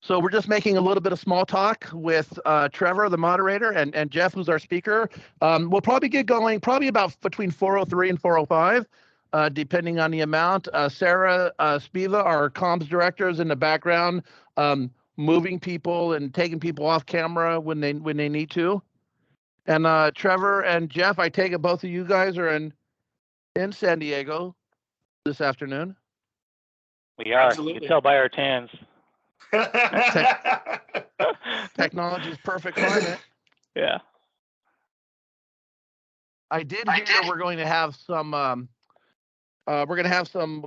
So we're just making a little bit of small talk with Trevor, the moderator, and Jeff, who's our speaker. We'll probably get going probably about between 4:03 and 4:05, depending on the amount. Sarah Spiva, our comms director, is in the background, moving people and taking people off camera when they need to. And Trevor and Jeff, I take it both of you guys are in San Diego this afternoon. We are. Absolutely. You can tell by our tans. Technology is perfect climate. Yeah. I did hear we're going to have some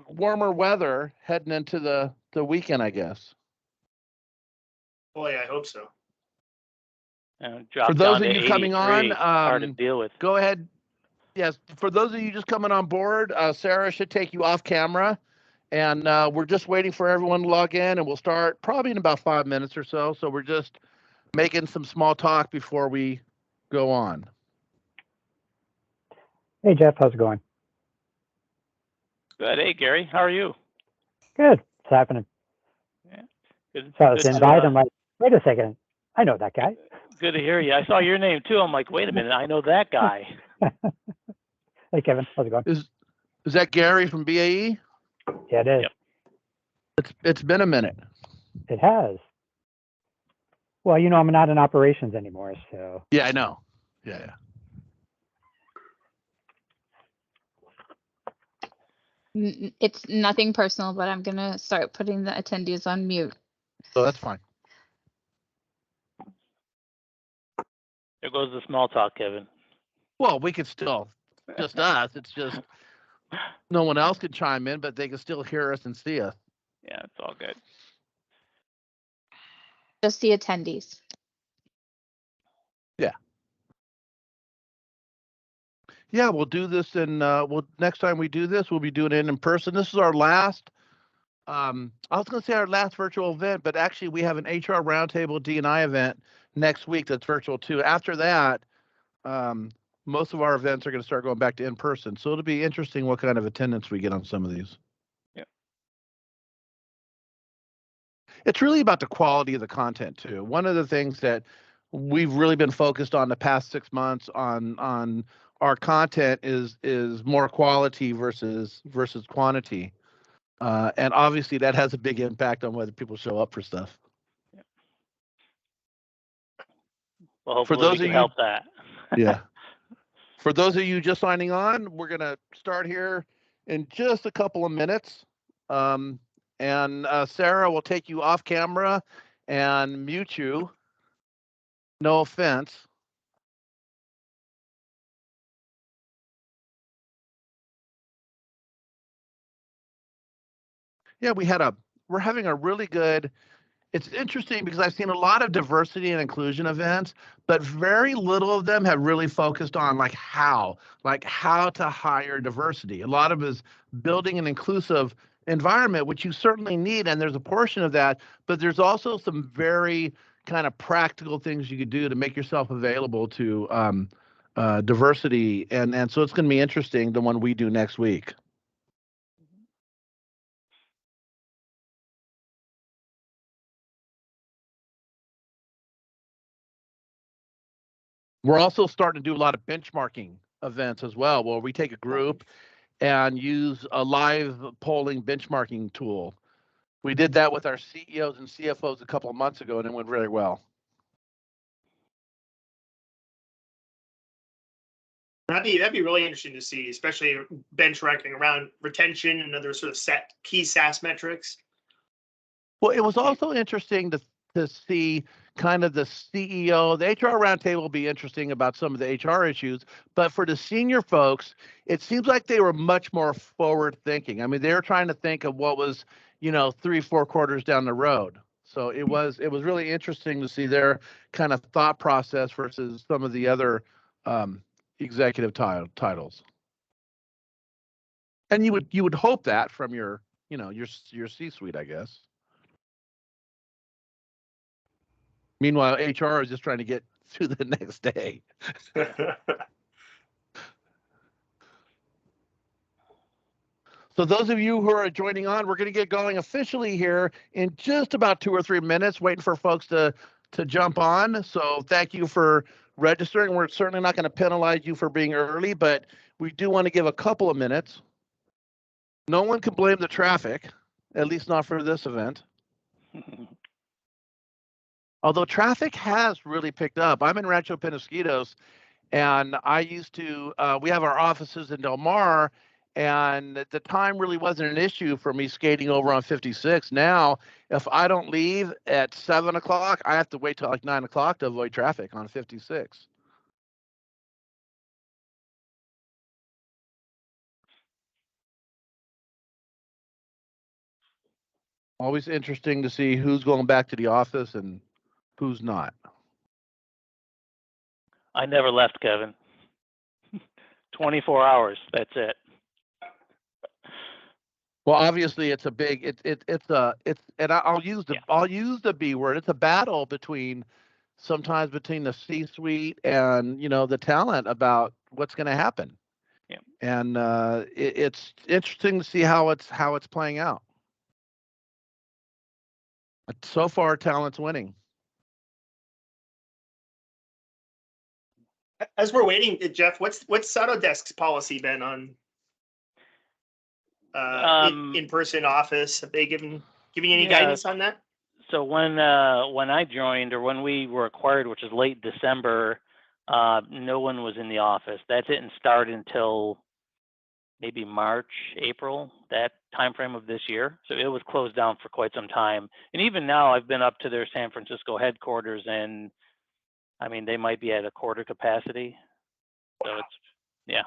warmer weather heading into the weekend, I guess. Boy, I hope so. For those of you coming on, hard to deal with. Go ahead. Yes, for those of you just coming on board, Sarah should take you off camera, and we're just waiting for everyone to log in, and we'll start probably in about 5 minutes or so. So we're just making some small talk before we go on. Hey, Jeff, how's it going? Good. Hey, Gary, how are you? Good. What's happening? Yeah. Good. So I was invite. I'm like, wait a second. I know that guy. Good to hear you. I saw your name too. I'm like, wait a minute, I know that guy. Hey, Kevin, how's it going? Is that Gary from BAE? Yeah, it is. Yep. It's been a minute. It has. Well, you know, I'm not in operations anymore, so. Yeah, I know. Yeah. It's nothing personal, but I'm gonna start putting the attendees on mute. So that's fine. There goes the small talk, Kevin. Well, we could still, just us. It's just no one else could chime in, but they can still hear us and see us. Yeah, it's all good. Just the attendees. Yeah. Yeah, we'll do this next time we do this, we'll be doing it in person. This is our last, I was going to say our last virtual event, but actually we have an HR Roundtable D&I event next week that's virtual too. After that, most of our events are going to start going back to in person. So it'll be interesting what kind of attendance we get on some of these. Yeah. It's really about the quality of the content too. One of the things that we've really been focused on the past 6 months on our content is more quality versus quantity. And obviously that has a big impact on whether people show up for stuff. Yeah. Well, hopefully we can help that. Yeah. For those of you just signing on, we're going to start here in just a couple of minutes. And Sarah will take you off camera and mute you. No offense. Yeah, we're having a really good, it's interesting because I've seen a lot of diversity and inclusion events, but very little of them have really focused on like how to hire diversity. A lot of it is building an inclusive environment, which you certainly need, and there's a portion of that, but there's also some very kind of practical things you could do to make yourself available to diversity, and so it's going to be interesting, the one we do next week. We're also starting to do a lot of benchmarking events as well, where we take a group and use a live polling benchmarking tool. We did that with our CEOs and CFOs a couple of months ago, and it went really well. That'd be really interesting to see, especially benchmarking around retention and other sort of set key SaaS metrics. Well, it was also interesting to see kind of the CEO, the HR roundtable will be interesting about some of the HR issues, but for the senior folks, it seems like they were much more forward thinking. I mean, they were trying to think of what was, 3-4 quarters down the road. So it was really interesting to see their kind of thought process versus some of the other executive titles. And you would hope that from your C-suite, I guess. Meanwhile, HR is just trying to get through the next day. So those of you who are joining on, we're going to get going officially here in just about 2 or 3 minutes, waiting for folks to jump on. So thank you for registering. We're certainly not going to penalize you for being early, but we do want to give a couple of minutes. No one can blame the traffic, at least not for this event. Although traffic has really picked up. I'm in Rancho Penasquitos, and I used to, we have our offices in Del Mar, and the time really wasn't an issue for me skating over on 56. Now, if I don't leave at 7 o'clock, I have to wait till like 9 o'clock to avoid traffic on 56. Always interesting to see who's going back to the office and who's not. I never left, Kevin. 24 hours. That's it. Well, obviously, it's a big. And I'll use the B word. It's a battle sometimes between the C-suite and the talent about what's going to happen. Yeah. And it's interesting to see how it's playing out. So far, talent's winning. As we're waiting, Jeff, what's Autodesk's policy been on in-person office? Have they given you any guidance on that? So when I joined, or when we were acquired, which is late December, no one was in the office. That didn't start until maybe March, April, that time frame of this year. So it was closed down for quite some time. And even now, I've been up to their San Francisco headquarters, and I mean, they might be at a quarter capacity. So it's, yeah.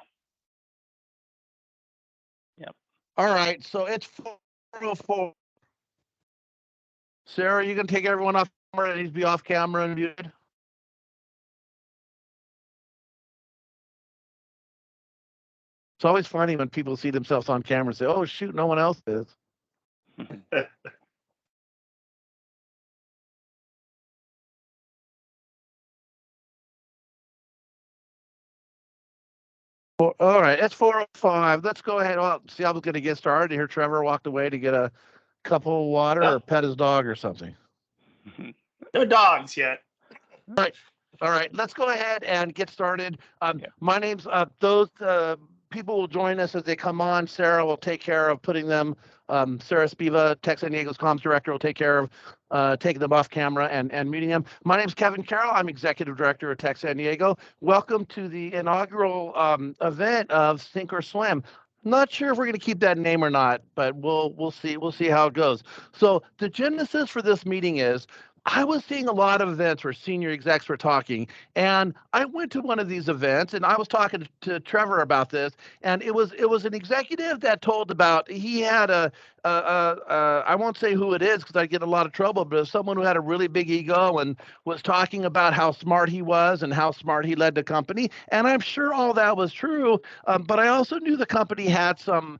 Yep. All right, so it's 4:04. Sarah, you can take everyone off camera. It needs to be off camera and muted. It's always funny when people see themselves on camera and say, "Oh shoot, no one else is." All right, it's 4:05. Let's go ahead. Well, see, I was going to get started here. Trevor walked away to get a cup of water or pet his dog or something. No dogs yet. All right. Let's go ahead and get started. My name's those people will join us as they come on. Sarah will take care of putting them. Sarah Spiva, Tech San Diego's comms director, will take care of taking them off camera and muting them. My name's Kevin Carroll. I'm executive director of Tech San Diego. Welcome to the inaugural event of Sink or Swim. Not sure if we're going to keep that name or not, but we'll see. We'll see how it goes. So the genesis for this meeting is I was seeing a lot of events where senior execs were talking, and I went to one of these events, and I was talking to Trevor about this, and it was an executive that told about he had I won't say who it is because I get in a lot of trouble, but it was someone who had a really big ego and was talking about how smart he was and how smart he led the company, and I'm sure all that was true, but I also knew the company had some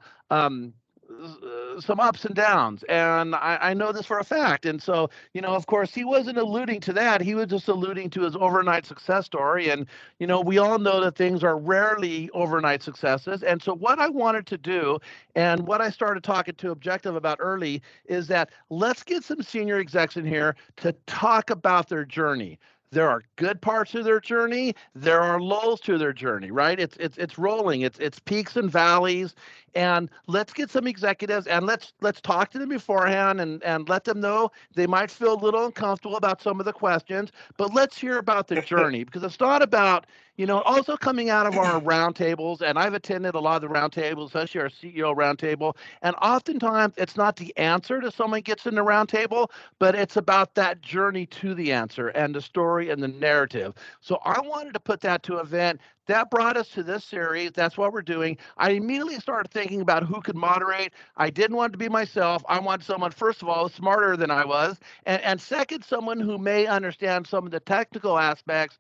ups and downs, and I know this for a fact. And so, of course, he wasn't alluding to that. He was just alluding to his overnight success story. And, we all know that things are rarely overnight successes. And so what I wanted to do, and what I started talking to Objective about early, is that let's get some senior execs in here to talk about their journey. There are good parts of their journey. There are lulls to their journey, right? It's rolling. It's peaks and valleys. And let's get some executives and let's talk to them beforehand and let them know they might feel a little uncomfortable about some of the questions, but let's hear about the journey, because it's not about, also coming out of our roundtables, and I've attended a lot of the roundtables, especially our CEO roundtable, and oftentimes it's not the answer to someone gets in the roundtable, but it's about that journey to the answer and the story and the narrative. So I wanted to put that to event. That brought us to this series. That's what we're doing. I immediately started thinking about who could moderate. I didn't want it to be myself. I wanted someone, first of all, smarter than I was, and second, someone who may understand some of the technical aspects,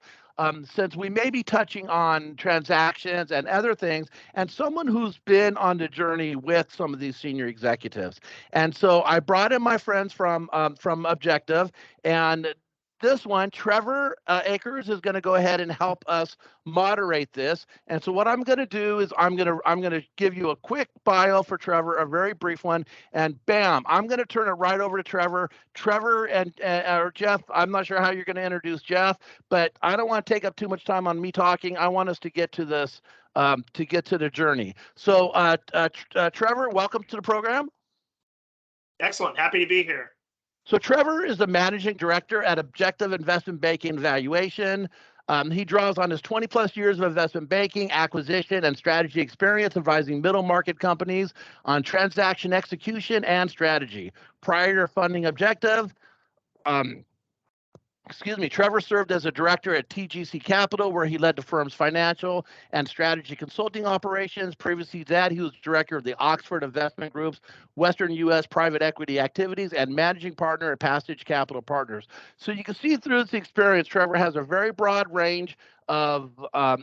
since we may be touching on transactions and other things, and someone who's been on the journey with some of these senior executives. And so I brought in my friends from Objective, and this one, Trevor Akers is going to go ahead and help us moderate this. And so what I'm going to do is I'm going to give you a quick bio for Trevor, a very brief one, and bam, I'm going to turn it right over to Trevor. Trevor and or Jeff, I'm not sure how you're going to introduce Jeff, but I don't want to take up too much time on me talking. I want us to get to this, to get to the journey. So Trevor, welcome to the program. Excellent. Happy to be here. So Trevor is the managing director at Objective Investment Banking Valuation. He draws on his 20 plus years of investment banking, acquisition, and strategy experience advising middle market companies on transaction execution and strategy. Prior to funding Objective, Trevor served as a director at TGC Capital, where he led the firm's financial and strategy consulting operations. Previously to that, he was director of the Oxford Investment Group's Western U.S. private equity activities and managing partner at Passage Capital Partners. So you can see through this experience, Trevor has a very broad range of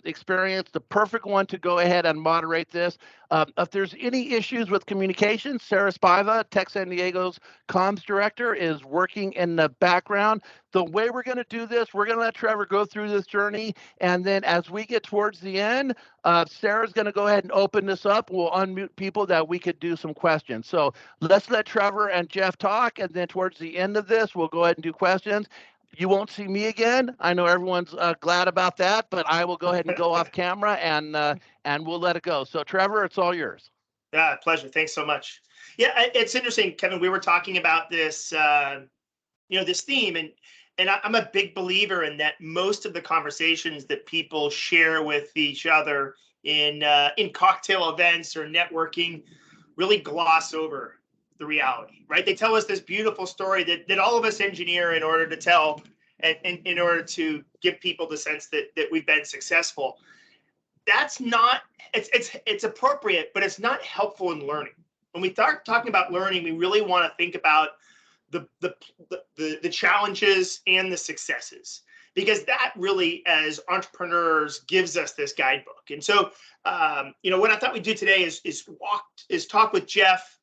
experience, the perfect one to go ahead and moderate this. If there's any issues with communication, Sarah Spiva, Tech San Diego's comms director, is working in the background. The way we're going to do this, we're going to let Trevor go through this journey, and then as we get towards the end, Sarah's going to go ahead and open this up. We'll unmute people that we could do some questions. So let's let Trevor and Jeff talk, and then towards the end of this, we'll go ahead and do questions. You won't see me again. I know everyone's glad about that, but I will go ahead and go off camera, and we'll let it go. So Trevor, it's all yours. Yeah, pleasure. Thanks so much. Yeah, it's interesting, Kevin. We were talking about this, this theme, and I'm a big believer in that. Most of the conversations that people share with each other in cocktail events or networking really gloss over the reality, right? They tell us this beautiful story that all of us engineer in order to tell, and in order to give people the sense that we've been successful. That's not, it's appropriate, but it's not helpful in learning. When we start talking about learning, we really want to think about the challenges and the successes, because that really, as entrepreneurs, gives us this guidebook. And so, what I thought we'd do today is talk with Jeff.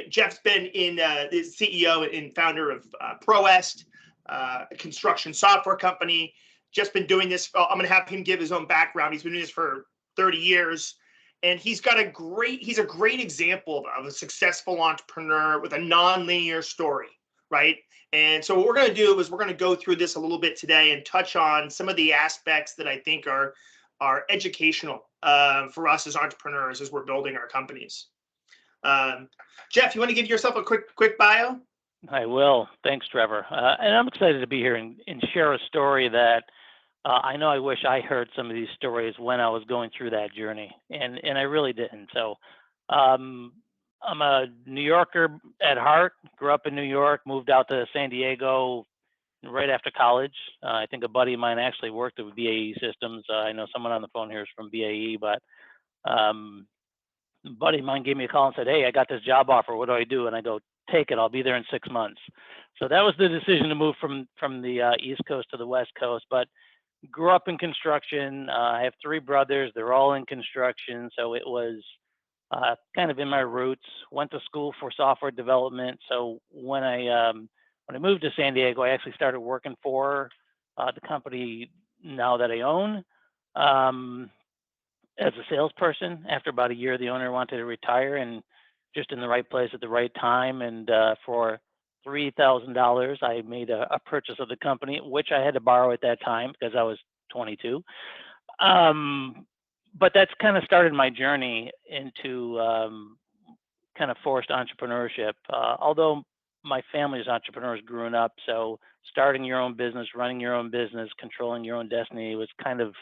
Jeff's been the CEO and founder of ProEst, a construction software company. Just been doing this. I'm going to have him give his own background. He's been doing this for 30 years, and he's a great example of a successful entrepreneur with a non-linear story, right? And so what we're going to do is we're going to go through this a little bit today and touch on some of the aspects that I think are educational for us as entrepreneurs as we're building our companies. Jeff, you want to give yourself a quick bio? I will. Thanks, Trevor. And I'm excited to be here and share a story that I know I wish I heard some of these stories when I was going through that journey, and I really didn't. So I'm a New Yorker at heart, grew up in New York, moved out to San Diego right after college. I think a buddy of mine actually worked with BAE Systems. I know someone on the phone here is from BAE, but a buddy of mine gave me a call and said, "Hey, I got this job offer. What do I do?" And I go, "Take it. I'll be there in 6 months." So that was the decision to move from the East Coast to the West Coast. But grew up in construction. I have 3 brothers. They're all in construction. So it was kind of in my roots. Went to school for software development. So when I moved to San Diego, I actually started working for the company now that I own. As a salesperson. After about a year, the owner wanted to retire, and just in the right place at the right time. And for $3,000, I made a purchase of the company, which I had to borrow at that time because I was 22. But that's kind of started my journey into kind of forced entrepreneurship. Although my family's entrepreneurs growing up, so starting your own business, running your own business, controlling your own destiny was kind of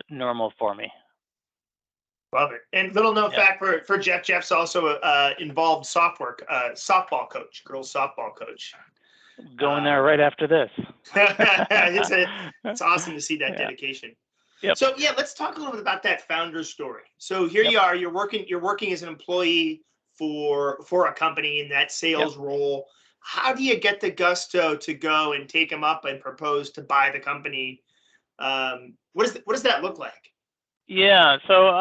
normal for me. Love it. And little known fact for Jeff, Jeff's also involved softball coach, girls softball coach. Going there right after this. It's awesome to see that dedication. Yep. So let's talk a little bit about that founder's story. So here you are, you're working as an employee for a company in that sales role. How do you get the gusto to go and take them up and propose to buy the company? What does that look like? Yeah, so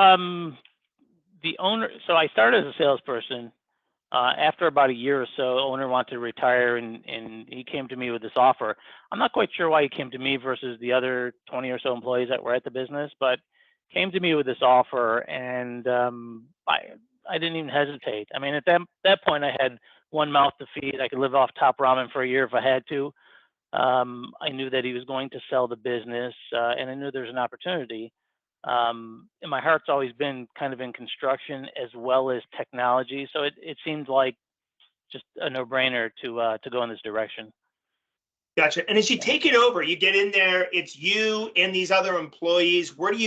the owner. So I started as a salesperson. After about a year or so, owner wanted to retire, and he came to me with this offer. I'm not quite sure why he came to me versus the other 20 or so employees that were at the business, but came to me with this offer, and I didn't even hesitate. I mean, at that point, I had one mouth to feed. I could live off top ramen for a year if I had to. I knew that he was going to sell the business, and I knew there was an opportunity. And my heart's always been kind of in construction as well as technology, so it seemed like just a no-brainer to go in this direction. Gotcha. And as you take it over, you get in there, it's you and these other employees. What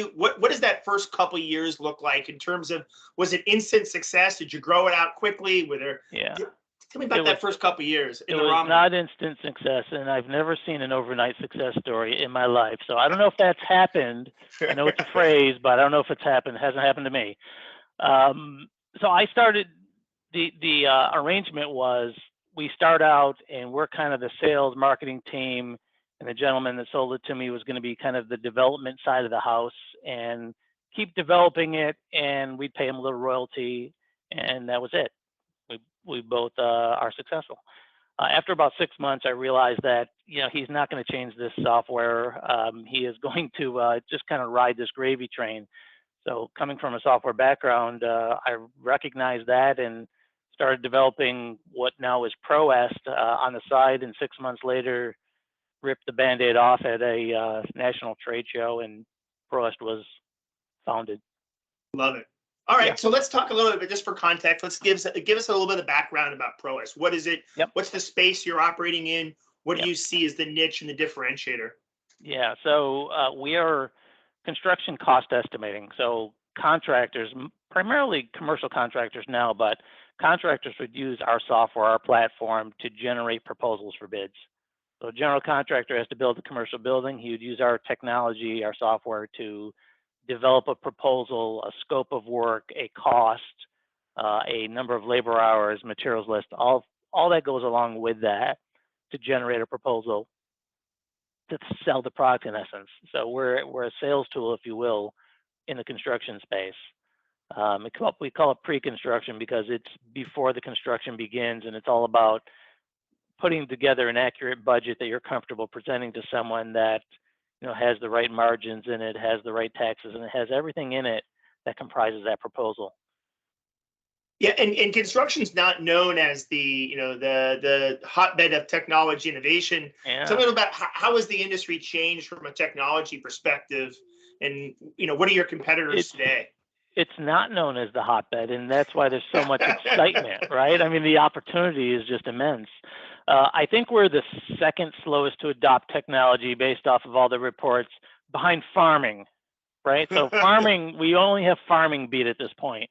does that first couple of years look like in terms of, was it instant success? Did you grow it out quickly? Yeah. Tell me about that first couple of years. It was not instant success, and I've never seen an overnight success story in my life. So I don't know if that's happened. I know it's a phrase, but I don't know if it's happened. It hasn't happened to me. So I started, the arrangement was, we start out and we're kind of the sales marketing team, and the gentleman that sold it to me was going to be kind of the development side of the house and keep developing it, and we'd pay him a little royalty, and that was it. We both are successful. After about 6 months, I realized that he's not going to change this software. He is going to just kind of ride this gravy train. So coming from a software background, I recognized that and started developing what now is ProEst on the side. And 6 months later, ripped the Band-Aid off at a national trade show, and ProEst was founded. Love it. All right, yeah. So let's talk a little bit, just for context. Let's give us a little bit of background about ProEst. What is it? Yep. What's the space you're operating in? What do you see as the niche and the differentiator? Yeah, so we are construction cost estimating. So contractors, primarily commercial contractors now, but contractors would use our software, our platform, to generate proposals for bids. So a general contractor has to build a commercial building. He would use our technology, our software, to develop a proposal, a scope of work, a cost, a number of labor hours, materials list, all that goes along with that to generate a proposal to sell the product, in essence. So we're a sales tool, if you will, in the construction space. We call it pre-construction because it's before the construction begins, and it's all about putting together an accurate budget that you're comfortable presenting to someone that has the right margins in it, has the right taxes, and it has everything in it that comprises that proposal. Yeah, and construction's not known as the hotbed of technology innovation. Yeah. Tell me about how has the industry changed from a technology perspective, and what are your competitors today? It's not known as the hotbed, and that's why there's so much excitement, right? I mean, the opportunity is just immense. I think we're the second slowest to adopt technology based off of all the reports, behind farming, right? So farming, we only have farming beat at this point.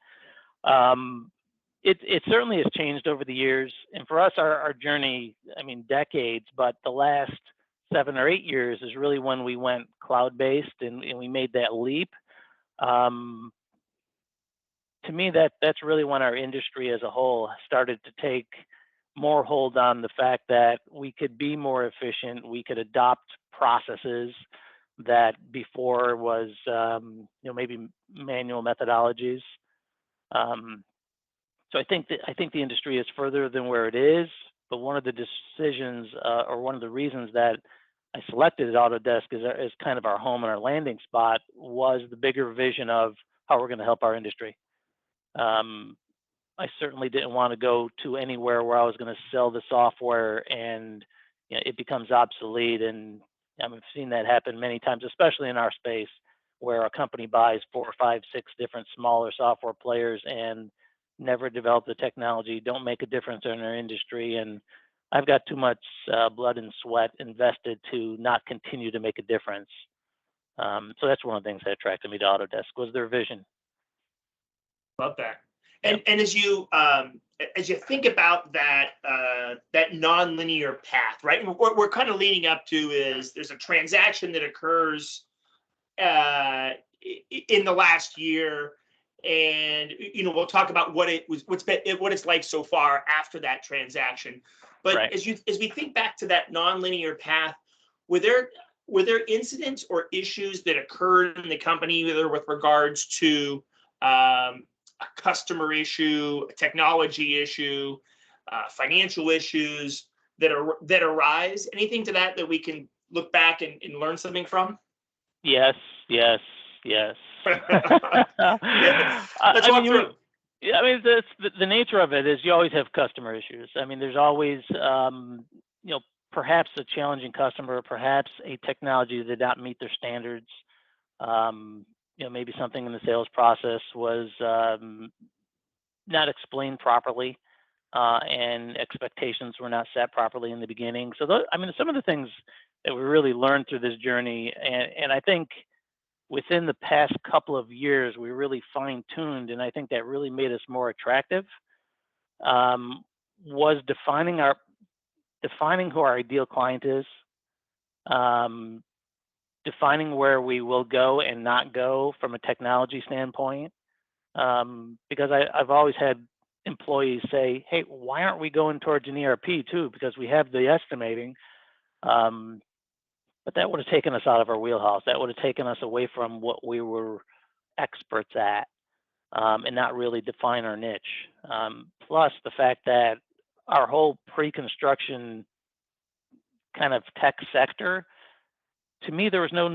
It certainly has changed over the years. And for us, our journey, I mean, decades, but the last 7 or 8 years is really when we went cloud-based and we made that leap. To me, that's really when our industry as a whole started to take more hold on the fact that we could be more efficient, we could adopt processes that before was maybe manual methodologies. So I think the industry is further than where it is, but one of the decisions or one of the reasons that I selected Autodesk as kind of our home and our landing spot was the bigger vision of how we're going to help our industry. I certainly didn't want to go to anywhere where I was going to sell the software and it becomes obsolete. And I've seen that happen many times, especially in our space, where a company buys 4, 5, 6 different smaller software players and never develop the technology, don't make a difference in our industry. And I've got too much blood and sweat invested to not continue to make a difference. So that's one of the things that attracted me to Autodesk, was their vision. Love that. And as you think about that nonlinear path, right? And what we're kind of leading up to is there's a transaction that occurs in the last year, and we'll talk about what it's like so far after that transaction. But right. as we think back to that nonlinear path, were there incidents or issues that occurred in the company, either with regards to a customer issue, a technology issue, financial issues that arise? Anything to that we can look back and learn something from? Yes. Yeah. Let's walk through. Yeah, I mean, the nature of it is you always have customer issues. I mean, there's always, perhaps a challenging customer, perhaps a technology that did not meet their standards. Maybe something in the sales process was not explained properly, and expectations were not set properly in the beginning. So, some of the things that we really learned through this journey, and I think within the past couple of years, we really fine-tuned, and I think that really made us more attractive, was defining who our ideal client is, defining where we will go and not go from a technology standpoint. Because I've always had employees say, hey, why aren't we going towards an ERP too? Because we have the estimating. But that would have taken us out of our wheelhouse. That would have taken us away from what we were experts at, and not really define our niche. Plus the fact that our whole pre-construction kind of tech sector, to me, there was no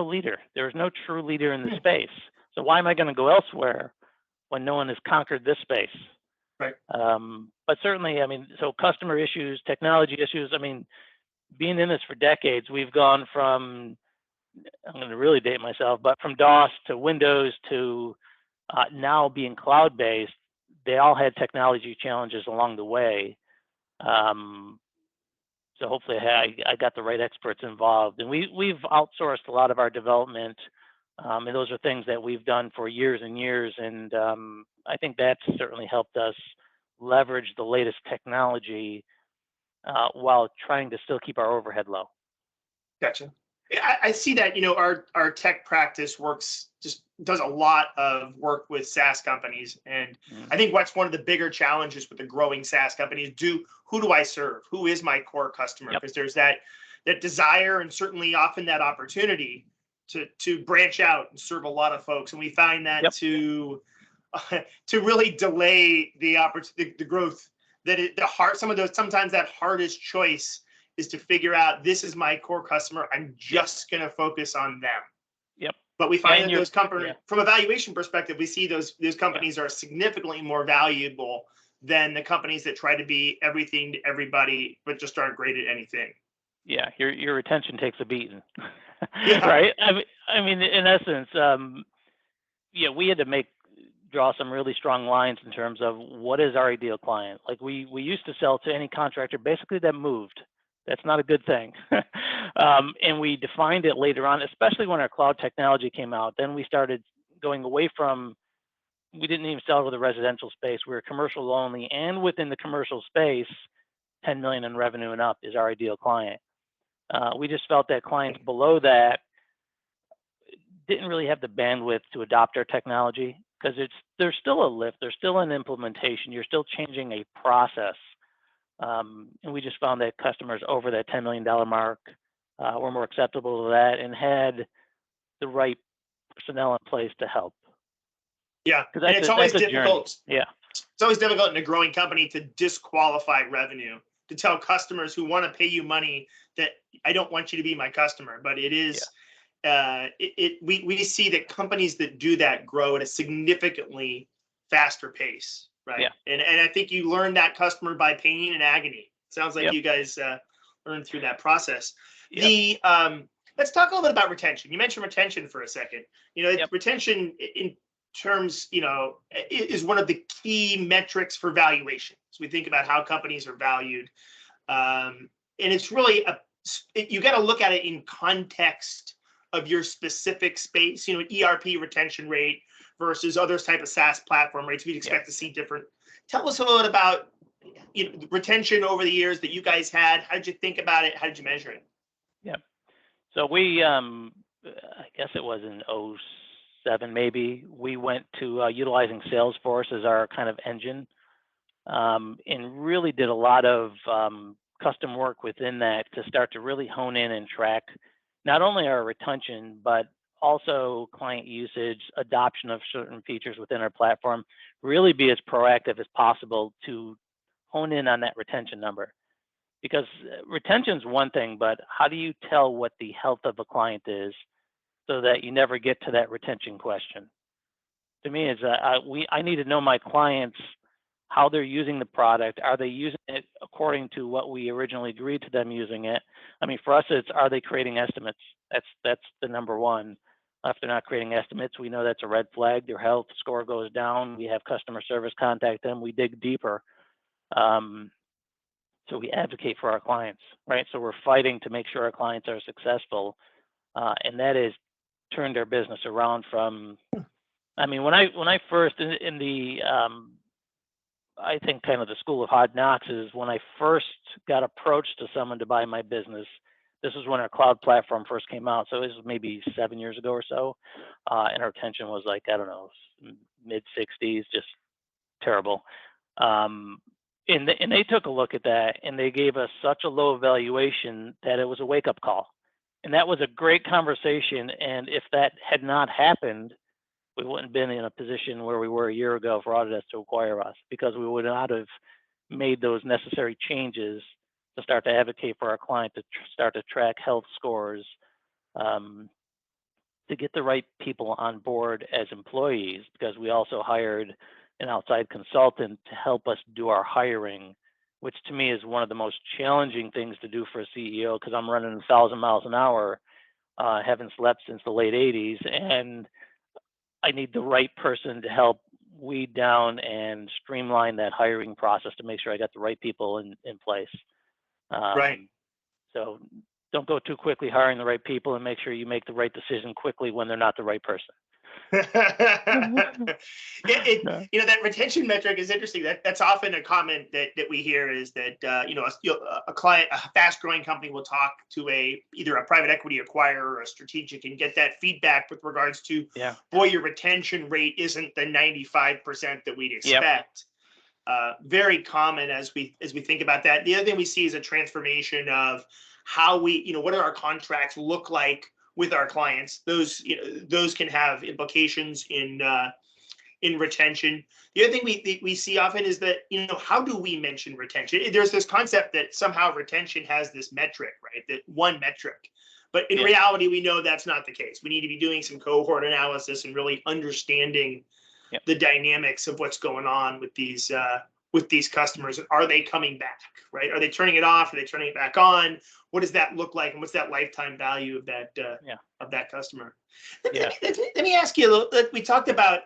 leader. There was no true leader in the space. So why am I going to go elsewhere when no one has conquered this space? Right. But certainly, so customer issues, technology issues, being in this for decades, we've gone from, I'm going to really date myself, but from DOS to Windows to now being cloud-based, they all had technology challenges along the way. So hopefully I got the right experts involved. And we've outsourced a lot of our development, and those are things that we've done for years and years. And I think that's certainly helped us leverage the latest technology while trying to still keep our overhead low. Gotcha. I see that, our tech practice does a lot of work with SaaS companies. And I think what's one of the bigger challenges with the growing SaaS companies, who do I serve? Who is my core customer? Because there's that desire and certainly often that opportunity to branch out and serve a lot of folks. And we find that to really delay the growth, sometimes that hardest choice is to figure out, this is my core customer, I'm just going to focus on them. Yep. But we find that those companies, from a valuation perspective, we see those companies are significantly more valuable than the companies that try to be everything to everybody, but just aren't great at anything. Yeah, your retention takes a beating, right? I mean, in essence, we had to draw some really strong lines in terms of what is our ideal client. Like we used to sell to any contractor basically that moved. That's not a good thing. And we defined it later on, especially when our cloud technology came out. Then we started going away from, we didn't even sell to the residential space. We were commercial only. And within the commercial space, 10 million in revenue and up is our ideal client. We just felt that clients below that didn't really have the bandwidth to adopt our technology, because there's still a lift, there's still an implementation, you're still changing a process. And we just found that customers over that $10 million mark were more acceptable to that and had the right personnel in place to help. Yeah, and it's always difficult. Yeah, it's always difficult in a growing company to disqualify revenue, to tell customers who want to pay you money that I don't want you to be my customer. But it is, we see that companies that do that grow at a significantly faster pace. Right. Yeah. And I think you learned that customer by pain and agony. Sounds like you guys learned through that process. Yep. Let's talk a little bit about retention. You mentioned retention for a second. Retention in terms, is one of the key metrics for valuation. So we think about how companies are valued. And it's really you got to look at it in context of your specific space, ERP retention rate versus other type of SaaS platform rates. We'd expect to see different. Tell us a little bit about retention over the years that you guys had. How did you think about it? How did you measure it? Yeah. So we, I guess it was in 2007 maybe, we went to utilizing Salesforce as our kind of engine, and really did a lot of custom work within that to start to really hone in and track not only our retention, but also client usage, adoption of certain features within our platform, really be as proactive as possible to hone in on that retention number. Because retention is one thing, but how do you tell what the health of a client is so that you never get to that retention question? To me, is I need to know my clients, how they're using the product. Are they using it according to what we originally agreed to them using it? I mean, for us, it's, are they creating estimates? That's the number one. If they're not creating estimates, we know that's a red flag. Their health score goes down. We have customer service contact them. We dig deeper. So we advocate for our clients, right? So we're fighting to make sure our clients are successful, and that is turn their business around from. I mean, when I first in the I think kind of the school of hard knocks is when I first got approached to someone to buy my business. This is when our cloud platform first came out, so this was maybe 7 years ago or so, and our retention was like, I don't know, mid 60s, just terrible. And they took a look at that and they gave us such a low valuation that it was a wake up call. And that was a great conversation. And if that had not happened, we wouldn't have been in a position where we were a year ago for Autodesk to acquire us, because we would not have made those necessary changes to start to advocate for our client, to start to track health scores, to get the right people on board as employees, because we also hired an outside consultant to help us do our hiring, which to me is one of the most challenging things to do for a CEO, because I'm running 1,000 miles an hour, haven't slept since the late 80s, and I need the right person to help weed down and streamline that hiring process to make sure I got the right people in place. Right. So don't go too quickly hiring the right people, and make sure you make the right decision quickly when they're not the right person. That retention metric is interesting. That's often a comment that we hear is that a client, a fast growing company will talk to either a private equity acquirer or a strategic and get that feedback with regards to, boy, your retention rate isn't the 95% that we'd expect. Very common as we think about that. The other thing we see is a transformation of how we, what do our contracts look like with our clients. Those can have implications in retention. The other thing we see often is that, how do we mention retention? There's this concept that somehow retention has this metric, right? That one metric. But in reality, we know that's not the case. We need to be doing some cohort analysis and really understanding the dynamics of what's going on with these customers. Are they coming back, right? Are they turning it off? Are they turning it back on? What does that look like? And what's that lifetime value of that customer? Let me ask you a little. We talked about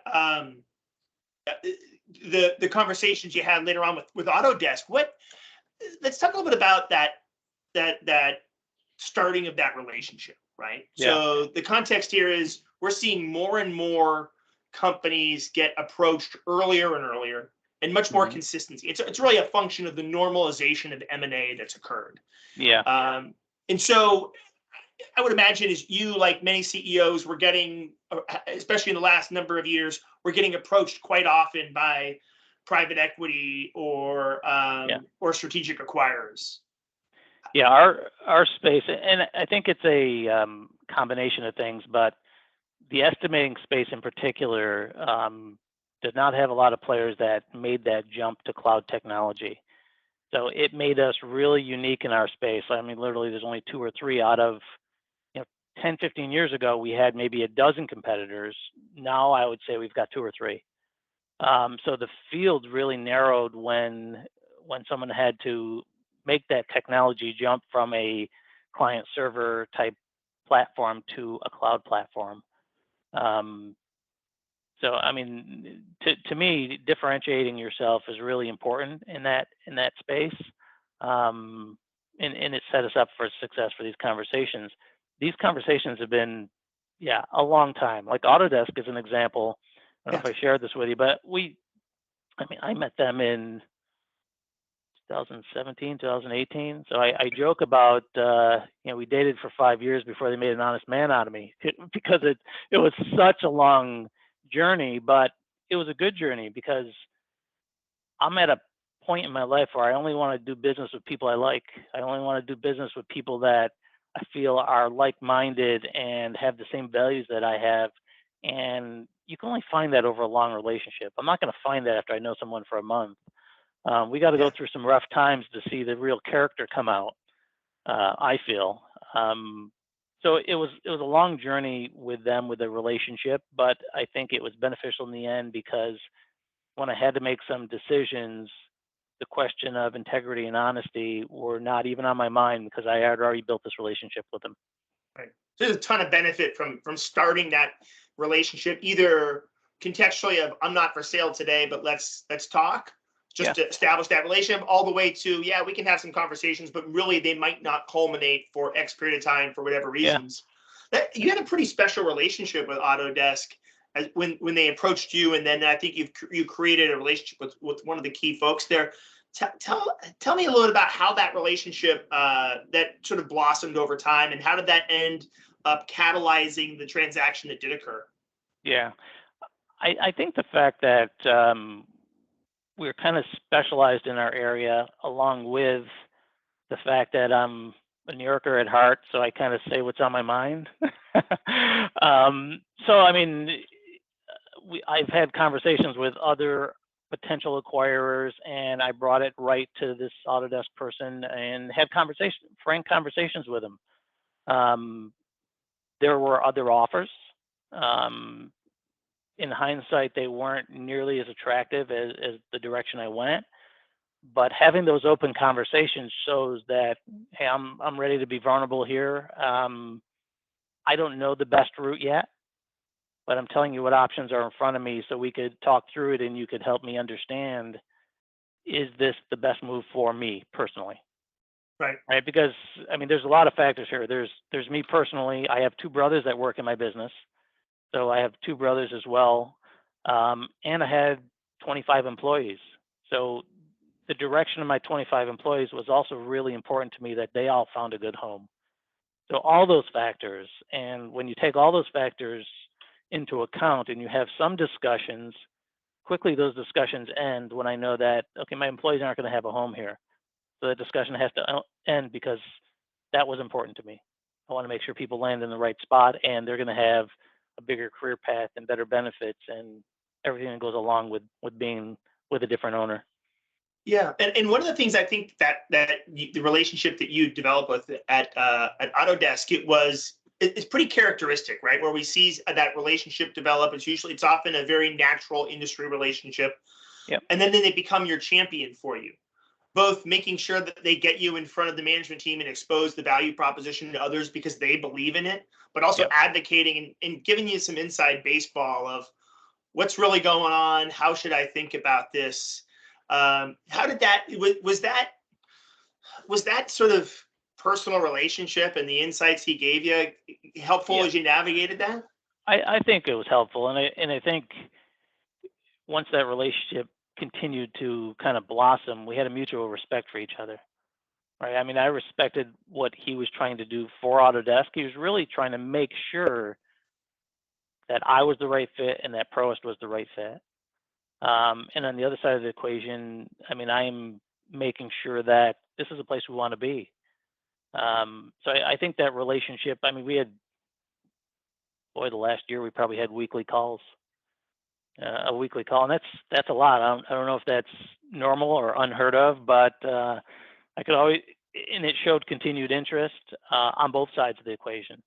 the conversations you had later on with Autodesk. Let's talk a little bit about that starting of that relationship, right? So the context here is we're seeing more and more companies get approached earlier and earlier, and much more consistency. It's really a function of the normalization of M&A that's occurred. And so I would imagine as you, like many CEOs, were getting, especially in the last number of years, we're getting approached quite often by private equity or strategic acquirers. Our space, and I think it's a combination of things, but the estimating space in particular did not have a lot of players that made that jump to cloud technology. So it made us really unique in our space. I mean, literally, there's only 2 or 3 out of 10, 15 years ago, we had maybe a dozen competitors. Now I would say we've got 2 or 3. So the field really narrowed when someone had to make that technology jump from a client server type platform to a cloud platform. So I mean, to me, differentiating yourself is really important in that space, and it set us up for success for these conversations. These conversations have been, a long time. Like Autodesk is an example. I don't know if I shared this with you, but I met them in 2017, 2018. So I joke about, we dated for 5 years before they made an honest man out of me, because it was such a long journey, but it was a good journey, because I'm at a point in my life where I only want to do business with people I like. I only want to do business with people that I feel are like-minded and have the same values that I have. And you can only find that over a long relationship. I'm not going to find that after I know someone for a month. We got to Yeah. go through some rough times to see the real character come out. I feel. So it was a long journey with them with the relationship, but I think it was beneficial in the end because when I had to make some decisions, the question of integrity and honesty were not even on my mind because I had already built this relationship with them. Right. There's a ton of benefit from starting that relationship, either contextually of I'm not for sale today, but let's talk, just to establish that relationship, all the way to, yeah, we can have some conversations, but really they might not culminate for X period of time for whatever reasons. You had a pretty special relationship with Autodesk as when they approached you, and then I think you created a relationship with one of the key folks there. Tell me a little bit about how that relationship that sort of blossomed over time, and how did that end up catalyzing the transaction that did occur? Yeah. I think the fact that we're kind of specialized in our area, along with the fact that I'm a New Yorker at heart, so I kind of say what's on my mind. So, I mean, I've had conversations with other potential acquirers, and I brought it right to this Autodesk person and had frank conversations with him. There were other offers. In hindsight, they weren't nearly as attractive as the direction I went. But having those open conversations shows that, hey, I'm ready to be vulnerable here. I don't know the best route yet, but I'm telling you what options are in front of me so we could talk through it and you could help me understand, is this the best move for me personally? Right. Because, I mean, there's a lot of factors here. There's me personally. I have two brothers that work in my business. So I have two brothers as well. And I had 25 employees. So the direction of my 25 employees was also really important to me, that they all found a good home. So all those factors, and when you take all those factors into account and you have some discussions, quickly those discussions end when I know that, okay, my employees aren't going to have a home here. So the discussion has to end because that was important to me. I want to make sure people land in the right spot and they're going to have a bigger career path and better benefits and everything that goes along with being with a different owner. Yeah, and one of the things I think that the relationship that you developed with at Autodesk, it's pretty characteristic, right? Where we see that relationship develop, it's often a very natural industry relationship. Yep. And then they become your champion for you, both making sure that they get you in front of the management team and expose the value proposition to others because they believe in it, but also advocating and giving you some inside baseball of what's really going on, how should I think about this. How did that was that sort of personal relationship and the insights he gave you helpful as you navigated that? I think it was helpful, and I think once that relationship continued to kind of blossom, we had a mutual respect for each other. Right? I mean, I respected what he was trying to do for Autodesk. He was really trying to make sure that I was the right fit and that Proest was the right fit. And on the other side of the equation, I mean, I'm making sure that this is a place we want to be. So I think that relationship, I mean, we had, the last year we probably had weekly calls, a weekly call, and that's a lot. I don't know if that's normal or unheard of, but I could always, and it showed continued interest on both sides of the equation.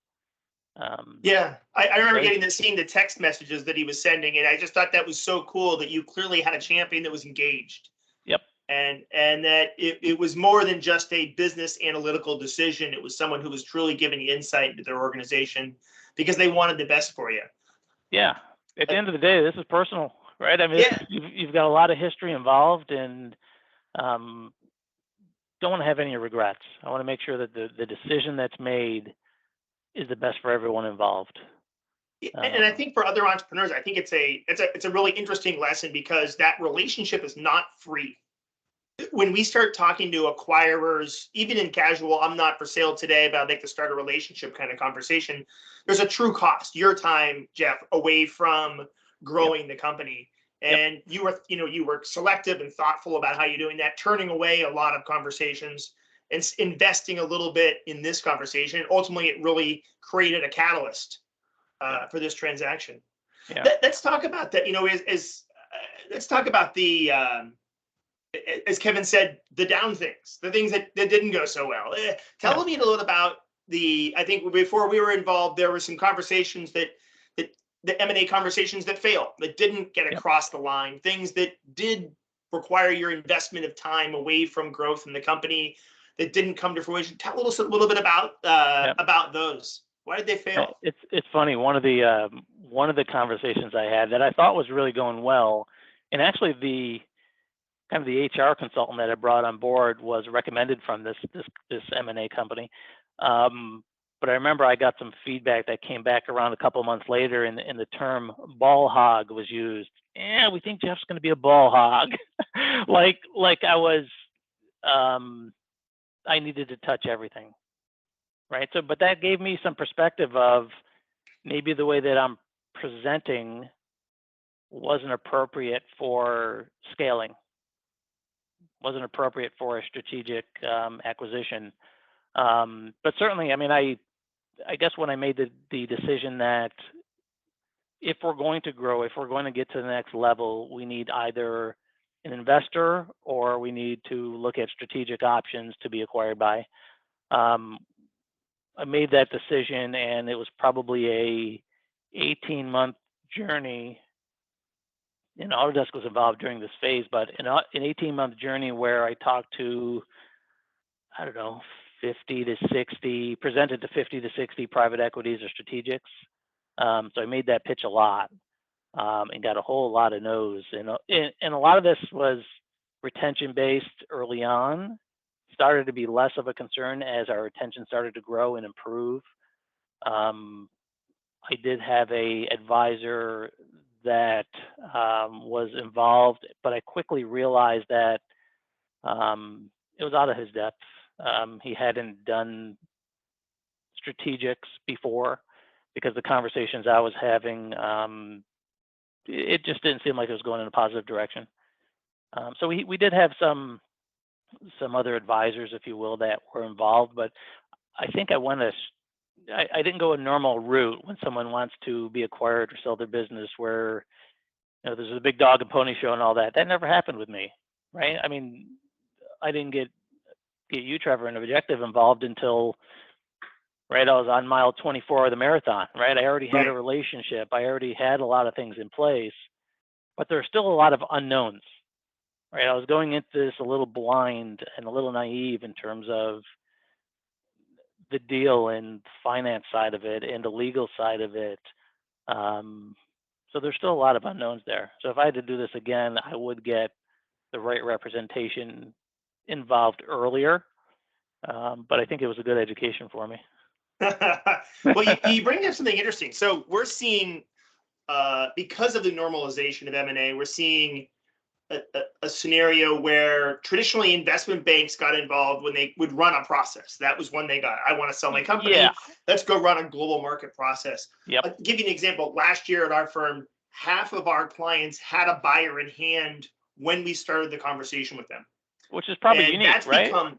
Yeah, I remember seeing the text messages that he was sending, and I just thought that was so cool that you clearly had a champion that was engaged. Yep. And that it was more than just a business analytical decision. It was someone who was truly giving you insight into their organization because they wanted the best for you. Yeah. At the end of the day, this is personal, right? I mean, you've got a lot of history involved, and don't want to have any regrets. I want to make sure that the decision that's made is the best for everyone involved. And I think for other entrepreneurs, I think it's a really interesting lesson because that relationship is not free. When we start talking to acquirers, even in casual, I'm not for sale today, but I'd like to start a relationship kind of conversation, there's a true cost, your time, Jeff, away from growing the company. And you were selective and thoughtful about how you're doing that, turning away a lot of conversations and investing a little bit in this conversation. Ultimately, it really created a catalyst for this transaction. Yeah. Let's talk about that. Let's talk about the, as Kevin said, the down things, the things that didn't go so well. Tell me a little about I think before we were involved, there were some conversations that the M&A conversations that failed, that didn't get across the line, things that did require your investment of time away from growth in the company that didn't come to fruition. Tell us a little bit about those. Why did they fail? It's funny. One of the conversations I had that I thought was really going well, and actually the HR consultant that I brought on board was recommended from this M&A company. But I remember I got some feedback that came back around a couple of months later, and the term ball hog was used. Yeah, we think Jeff's going to be a ball hog. like I was, I needed to touch everything, right? So, but that gave me some perspective of maybe the way that I'm presenting wasn't appropriate for scaling, wasn't appropriate for a strategic acquisition. But certainly, I mean, I guess when I made the decision that if we're going to grow, if we're going to get to the next level, we need either an investor or we need to look at strategic options to be acquired by. I made that decision, and it was probably a 18-month journey. And Autodesk was involved during this phase, but an 18-month journey where I talked to, I don't know, 50 to 60, presented to 50 to 60 private equities or strategics. So I made that pitch a lot and got a whole lot of no's. And a lot of this was retention-based early on, started to be less of a concern as our retention started to grow and improve. I did have a advisor that was involved, but I quickly realized that it was out of his depth. He hadn't done strategics before because the conversations I was having, it just didn't seem like it was going in a positive direction. So we did have some other advisors, if you will, that were involved, but I think I didn't go a normal route when someone wants to be acquired or sell their business where, you know, there's a big dog and pony show and all that. That never happened with me, right? I mean, I didn't get you, Trevor, and Objective involved until, right, I was on mile 24 of the marathon, right? I already had a relationship. I already had a lot of things in place, but there's still a lot of unknowns, right? I was going into this a little blind and a little naive in terms of the deal and finance side of it and the legal side of it. So there's still a lot of unknowns there. So if I had to do this again, I would get the right representation involved earlier. But I think it was a good education for me. Well, you bring up something interesting. So we're seeing, because of the normalization of M&A, we're seeing a scenario where traditionally investment banks got involved when they would run a process. That was when they got, I want to sell my company. Yeah. Let's go run a global market process. Yep. I'll give you an example. Last year at our firm, half of our clients had a buyer in hand when we started the conversation with them. Which is probably unique, that's right? Become,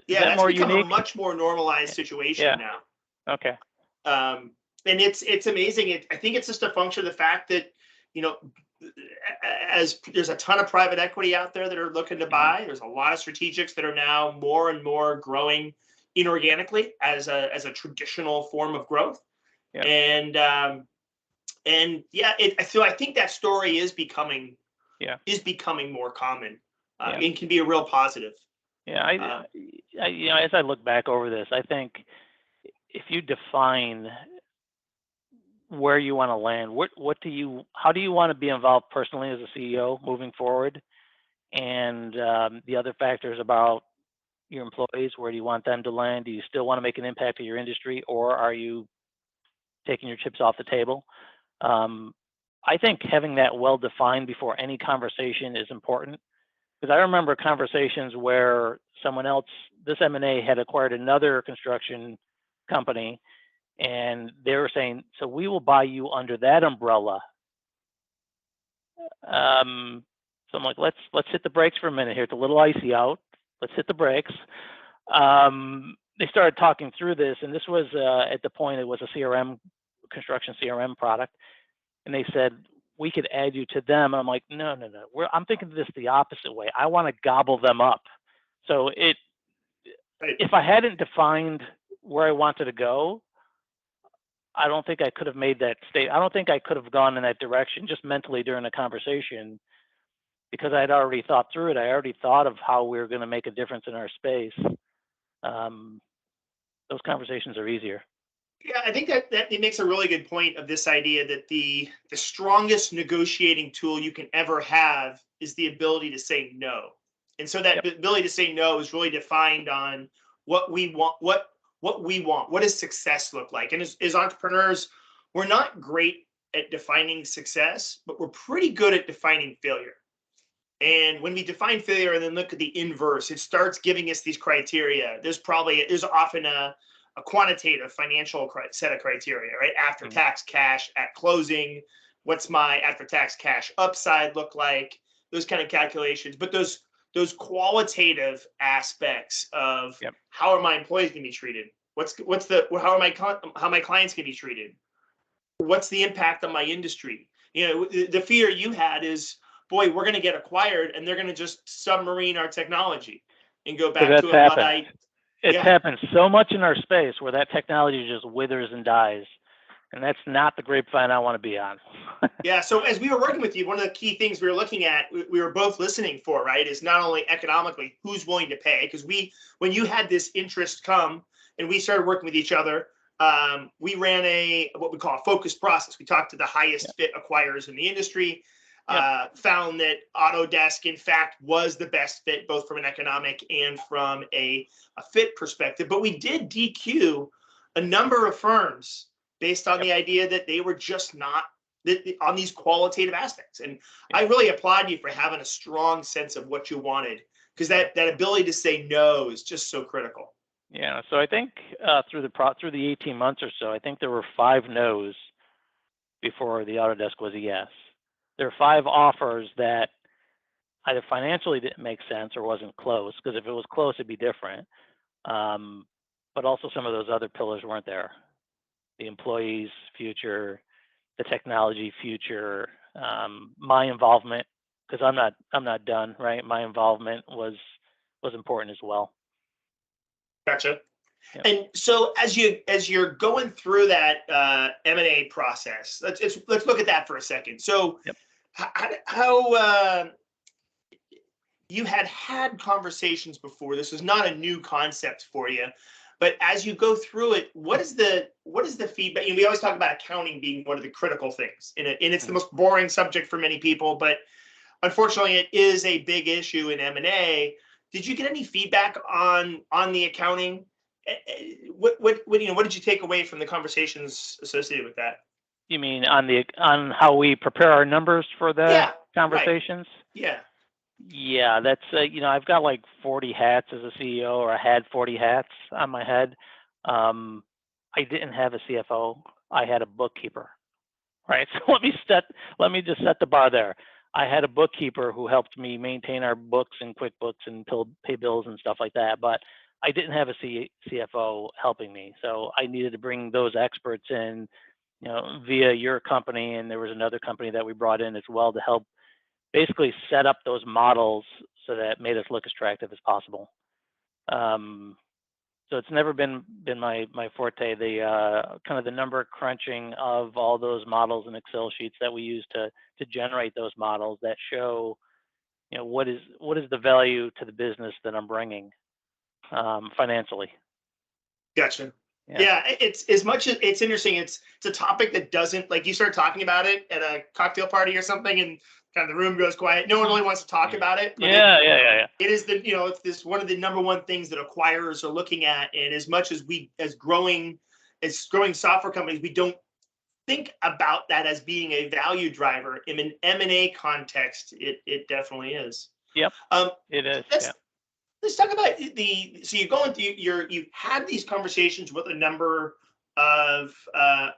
yeah, that's more become unique? a much more normalized situation now. Okay. And it's amazing. I think it's just a function of the fact that, you know, as there's a ton of private equity out there that are looking to buy, there's a lot of strategics that are now more and more growing inorganically as a traditional form of growth. Yeah. And yeah, I think that story is becoming more common. It can be a real positive. Yeah, you know, as I look back over this, I think if you define where you want to land, how do you want to be involved personally as a CEO moving forward, and the other factors about your employees, where do you want them to land? Do you still want to make an impact to your industry, or are you taking your chips off the table? I think having that well defined before any conversation is important, because I remember conversations where someone else, this M&A, had acquired another construction company, and they were saying, so we will buy you under that umbrella. So I'm like, let's hit the brakes for a minute here. It's a little icy out. Let's hit the brakes. they started talking through this, and this was at the point it was a CRM, construction CRM product, and they said we could add you to them. And I'm like, no. I'm thinking of this the opposite way. I want to gobble them up. So if I hadn't defined where I wanted to go, I don't think I could have made that state. I don't think I could have gone in that direction just mentally during the conversation, because I'd already thought through it. I already thought of how we were going to make a difference in our space. Those conversations are easier. Yeah, I think that it makes a really good point of this idea that the strongest negotiating tool you can ever have is the ability to say no. And so that ability to say no is really defined on what we want, what we want. What does success look like? And as entrepreneurs, we're not great at defining success, but we're pretty good at defining failure. And when we define failure and then look at the inverse, it starts giving us these criteria. There's often a quantitative financial set of criteria, right? After tax cash at closing, what's my after tax cash upside look like? Those kind of calculations. But those qualitative aspects of how are my employees going to be treated? How my clients going to be treated? What's the impact on my industry? The fear you had is, boy, we're going to get acquired and they're going to just submarine our technology and go back to a Luddite. It's happened so much in our space where that technology just withers and dies. And that's not the grapevine I want to be on. Yeah. So as we were working with you, one of the key things we were looking at, we were both listening for, right, is not only economically who's willing to pay. Because when you had this interest come and we started working with each other, we ran what we call a focused process. We talked to the highest fit acquirers in the industry. Found that Autodesk, in fact, was the best fit, both from an economic and from a fit perspective. But we did DQ a number of firms based on the idea that they were just not on these qualitative aspects. And I really applaud you for having a strong sense of what you wanted, because that ability to say no is just so critical. Yeah. So I think through the 18 months or so, I think there were 5 no's before the Autodesk was a yes. There are 5 offers that either financially didn't make sense or wasn't close, because if it was close, it'd be different. But also some of those other pillars weren't there. The employees' future, the technology future, my involvement, because I'm not done, right? My involvement was important as well. Gotcha. Yep. And so as you're going through that M&A process, let's look at that for a second. So how you had conversations before. This is not a new concept for you, but as you go through it, what is the feedback? We always talk about accounting being one of the critical things, and it's the most boring subject for many people, but unfortunately, it is a big issue in M&A. Did you get any feedback on the accounting? What did you take away from the conversations associated with that? You mean on how we prepare our numbers for the conversations? Right. Yeah, that's I've got like 40 hats as a CEO, or I had 40 hats on my head. I didn't have a CFO. I had a bookkeeper. Right. So let me just set the bar there. I had a bookkeeper who helped me maintain our books and QuickBooks and pay bills and stuff like that. But I didn't have a CFO helping me. So I needed to bring those experts in, via your company. And there was another company that we brought in as well to help basically set up those models so that it made us look as attractive as possible. So it's never been my forte, the kind of the number crunching of all those models and Excel sheets that we use to generate those models that show, what is the value to the business that I'm bringing financially. Gotcha. Yeah, it's as much as it's interesting. It's a topic that doesn't, like, you start talking about it at a cocktail party or something, and kind of the room goes quiet. No one really wants to talk about it. Yeah. It is it's this one of the number one things that acquirers are looking at. And as much as as growing software companies, we don't think about that as being a value driver. In an M&A context, it definitely is. Yep. It is. Let's talk about so you're going through you've had these conversations with a number of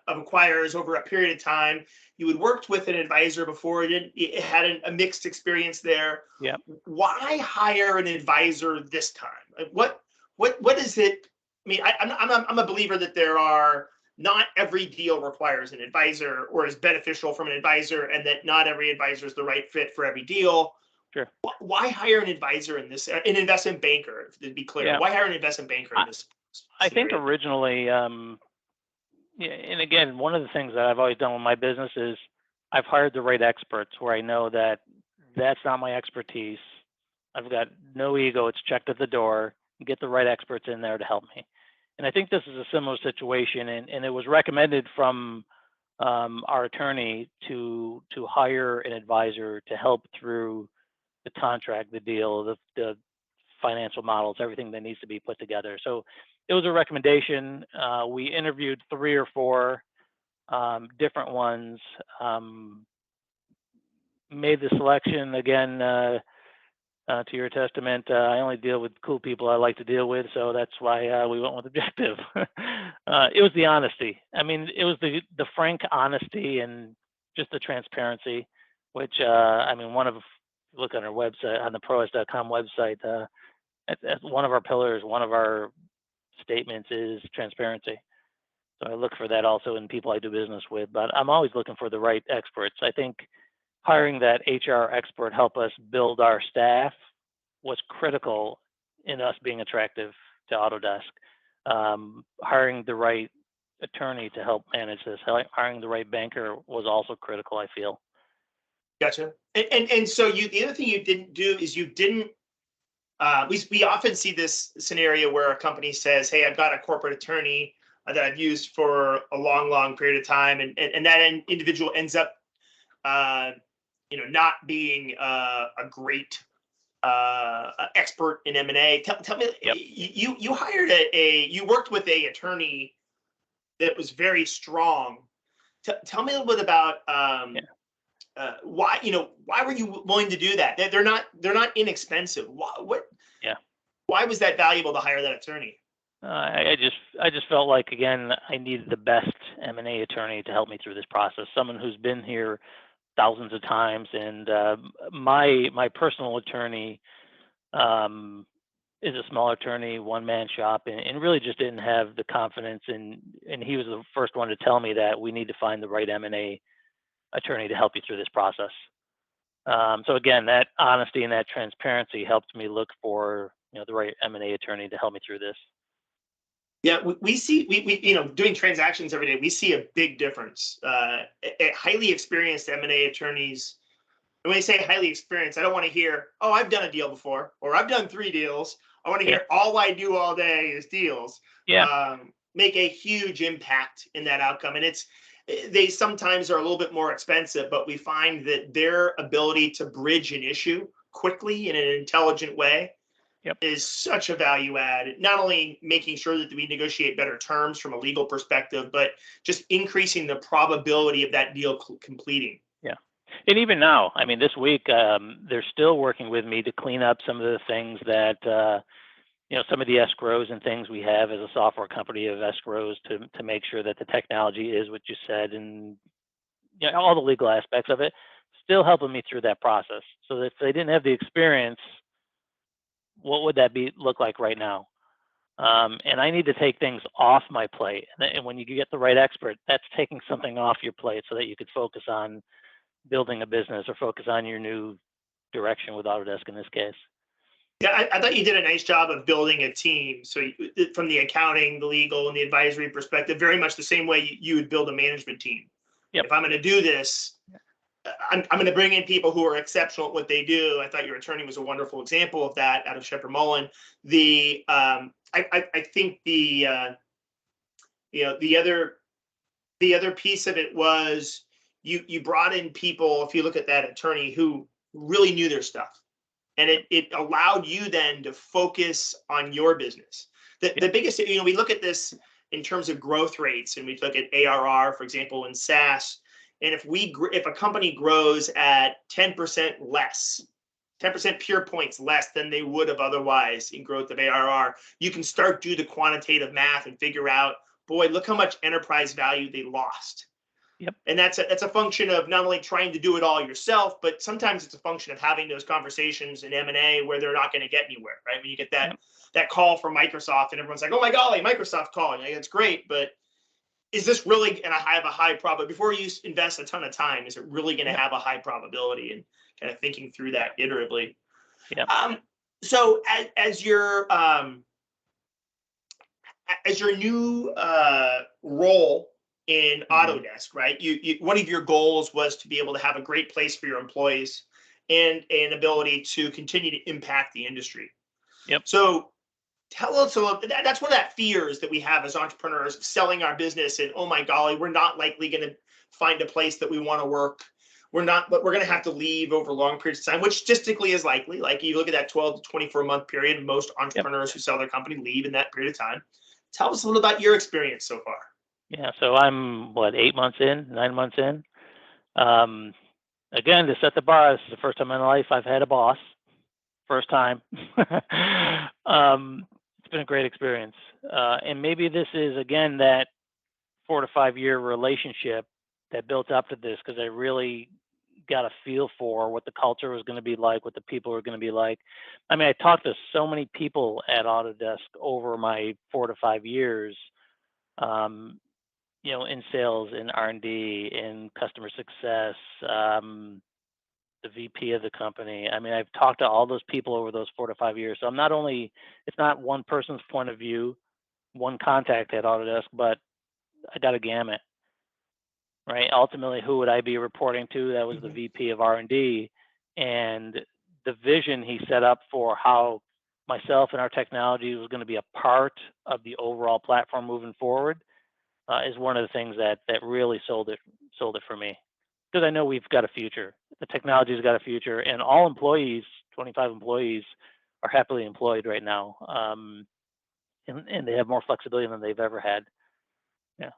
acquirers over a period of time. You had worked with an advisor before. It had a mixed experience there. Yeah. Why hire an advisor this time? What what is it? I mean, I'm a believer that not every deal requires an advisor or is beneficial from an advisor, and that not every advisor is the right fit for every deal. Sure. Why hire an advisor in this, an investment banker, to be clear? Yeah. Why hire an investment banker in this I think scenario? originally, yeah, and again, one of the things that I've always done with my business is I've hired the right experts where I know that that's not my expertise. I've got no ego. It's checked at the door. Get the right experts in there to help me. And I think this is a similar situation, and it was recommended from our attorney to hire an advisor to help through the contract, the deal, the financial models, everything that needs to be put together. So it was a recommendation. We interviewed 3 or 4 different ones, made the selection. Again, to your testament, I only deal with cool people I like to deal with, so that's why we went with Objective. It was the honesty. I mean, it was the frank honesty and just the transparency, which I mean, look on our website, on the ProS.com website, that's one of our pillars, one of our statements is transparency. So I look for that also in people I do business with, but I'm always looking for the right experts. I think hiring that HR expert help us build our staff was critical in us being attractive to Autodesk. Hiring the right attorney to help manage this, hiring the right banker was also critical, I feel. Gotcha. And so the other thing you didn't do is you didn't. We often see this scenario where a company says, "Hey, I've got a corporate attorney that I've used for a long period of time," and that individual ends up, not being a great expert in M&A. Tell me, Yep. You hired you worked with a attorney that was very strong. Tell me a little bit about why were you willing to do that? They're not inexpensive. Why was that valuable to hire that attorney? I just felt like, again, I needed the best M&A attorney to help me through this process. Someone who's been here thousands of times, and my personal attorney is a small attorney, one-man shop, and really just didn't have the confidence. And he was the first one to tell me that we need to find the right M&A attorney to help you through this process. So again, that honesty and that transparency helped me look for the right M&A attorney to help me through this. Yeah, we see doing transactions every day. We see a big difference. Highly experienced M&A attorneys. And when I say highly experienced, I don't want to hear, "Oh, I've done a deal before," or "I've done 3 deals." I want to hear, "All I do all day is deals." Yeah. Make a huge impact in that outcome, and they sometimes are a little bit more expensive, but we find that their ability to bridge an issue quickly in an intelligent way is such a value add. Not only making sure that we negotiate better terms from a legal perspective, but just increasing the probability of that deal completing. Yeah. And even now, I mean, this week, they're still working with me to clean up some of the things that, some of the escrows and things we have as a software company of escrows to make sure that the technology is what you said, and all the legal aspects of it, still helping me through that process. So that if they didn't have the experience, what would that look like right now? And I need to take things off my plate. And when you get the right expert, that's taking something off your plate so that you could focus on building a business or focus on your new direction with Autodesk in this case. Yeah, I thought you did a nice job of building a team. So from the accounting, the legal, and the advisory perspective, very much the same way you would build a management team. If I'm going to do this, I'm going to bring in people who are exceptional at what they do. I thought your attorney was a wonderful example of that out of Shepherd Mullen. I think the other piece of it was you brought in people, if you look at that attorney, who really knew their stuff. And it allowed you then to focus on your business. The biggest, we look at this in terms of growth rates, and we look at ARR, for example, in SaaS. And if a company grows at 10% less, 10% pure points less than they would have otherwise in growth of ARR, you can do the quantitative math and figure out, boy, look how much enterprise value they lost. Yep. And that's a function of not only trying to do it all yourself, but sometimes it's a function of having those conversations in M&A where they're not going to get anywhere, right? When you get that call from Microsoft and everyone's like, oh my golly, Microsoft calling, like, that's great, but is this really going to have a high probability? Before you invest a ton of time, is it really going to have a high probability? And kind of thinking through that iteratively. Yeah. So as your new role in Autodesk, right? You one of your goals was to be able to have a great place for your employees and an ability to continue to impact the industry. Yep. So tell us a little. That's one of that fears that we have as entrepreneurs, selling our business, and oh my golly, we're not likely going to find a place that we want to work. But we're going to have to leave over long periods of time, which statistically is likely. Like you look at that 12 to 24 month period, most entrepreneurs who sell their company leave in that period of time. Tell us a little about your experience so far. Yeah. So I'm 9 months in. Again, to set the bar, this is the first time in my life I've had a boss. First time. It's been a great experience. And maybe this is, again, that 4 to 5 year relationship that built up to this, because I really got a feel for what the culture was going to be like, what the people were going to be like. I mean, I talked to so many people at Autodesk over my 4 to 5 years, in sales, in R&D, in customer success, the VP of the company. I mean, I've talked to all those people over those 4 to 5 years. So it's not one person's point of view, one contact at Autodesk, but I got a gamut, right? Ultimately, who would I be reporting to? That was the VP of R&D, and the vision he set up for how myself and our technology was going to be a part of the overall platform moving forward is one of the things that really sold it for me, because I know we've got a future. The technology's got a future, and all employees, 25 employees, are happily employed right now, and they have more flexibility than they've ever had. Yeah.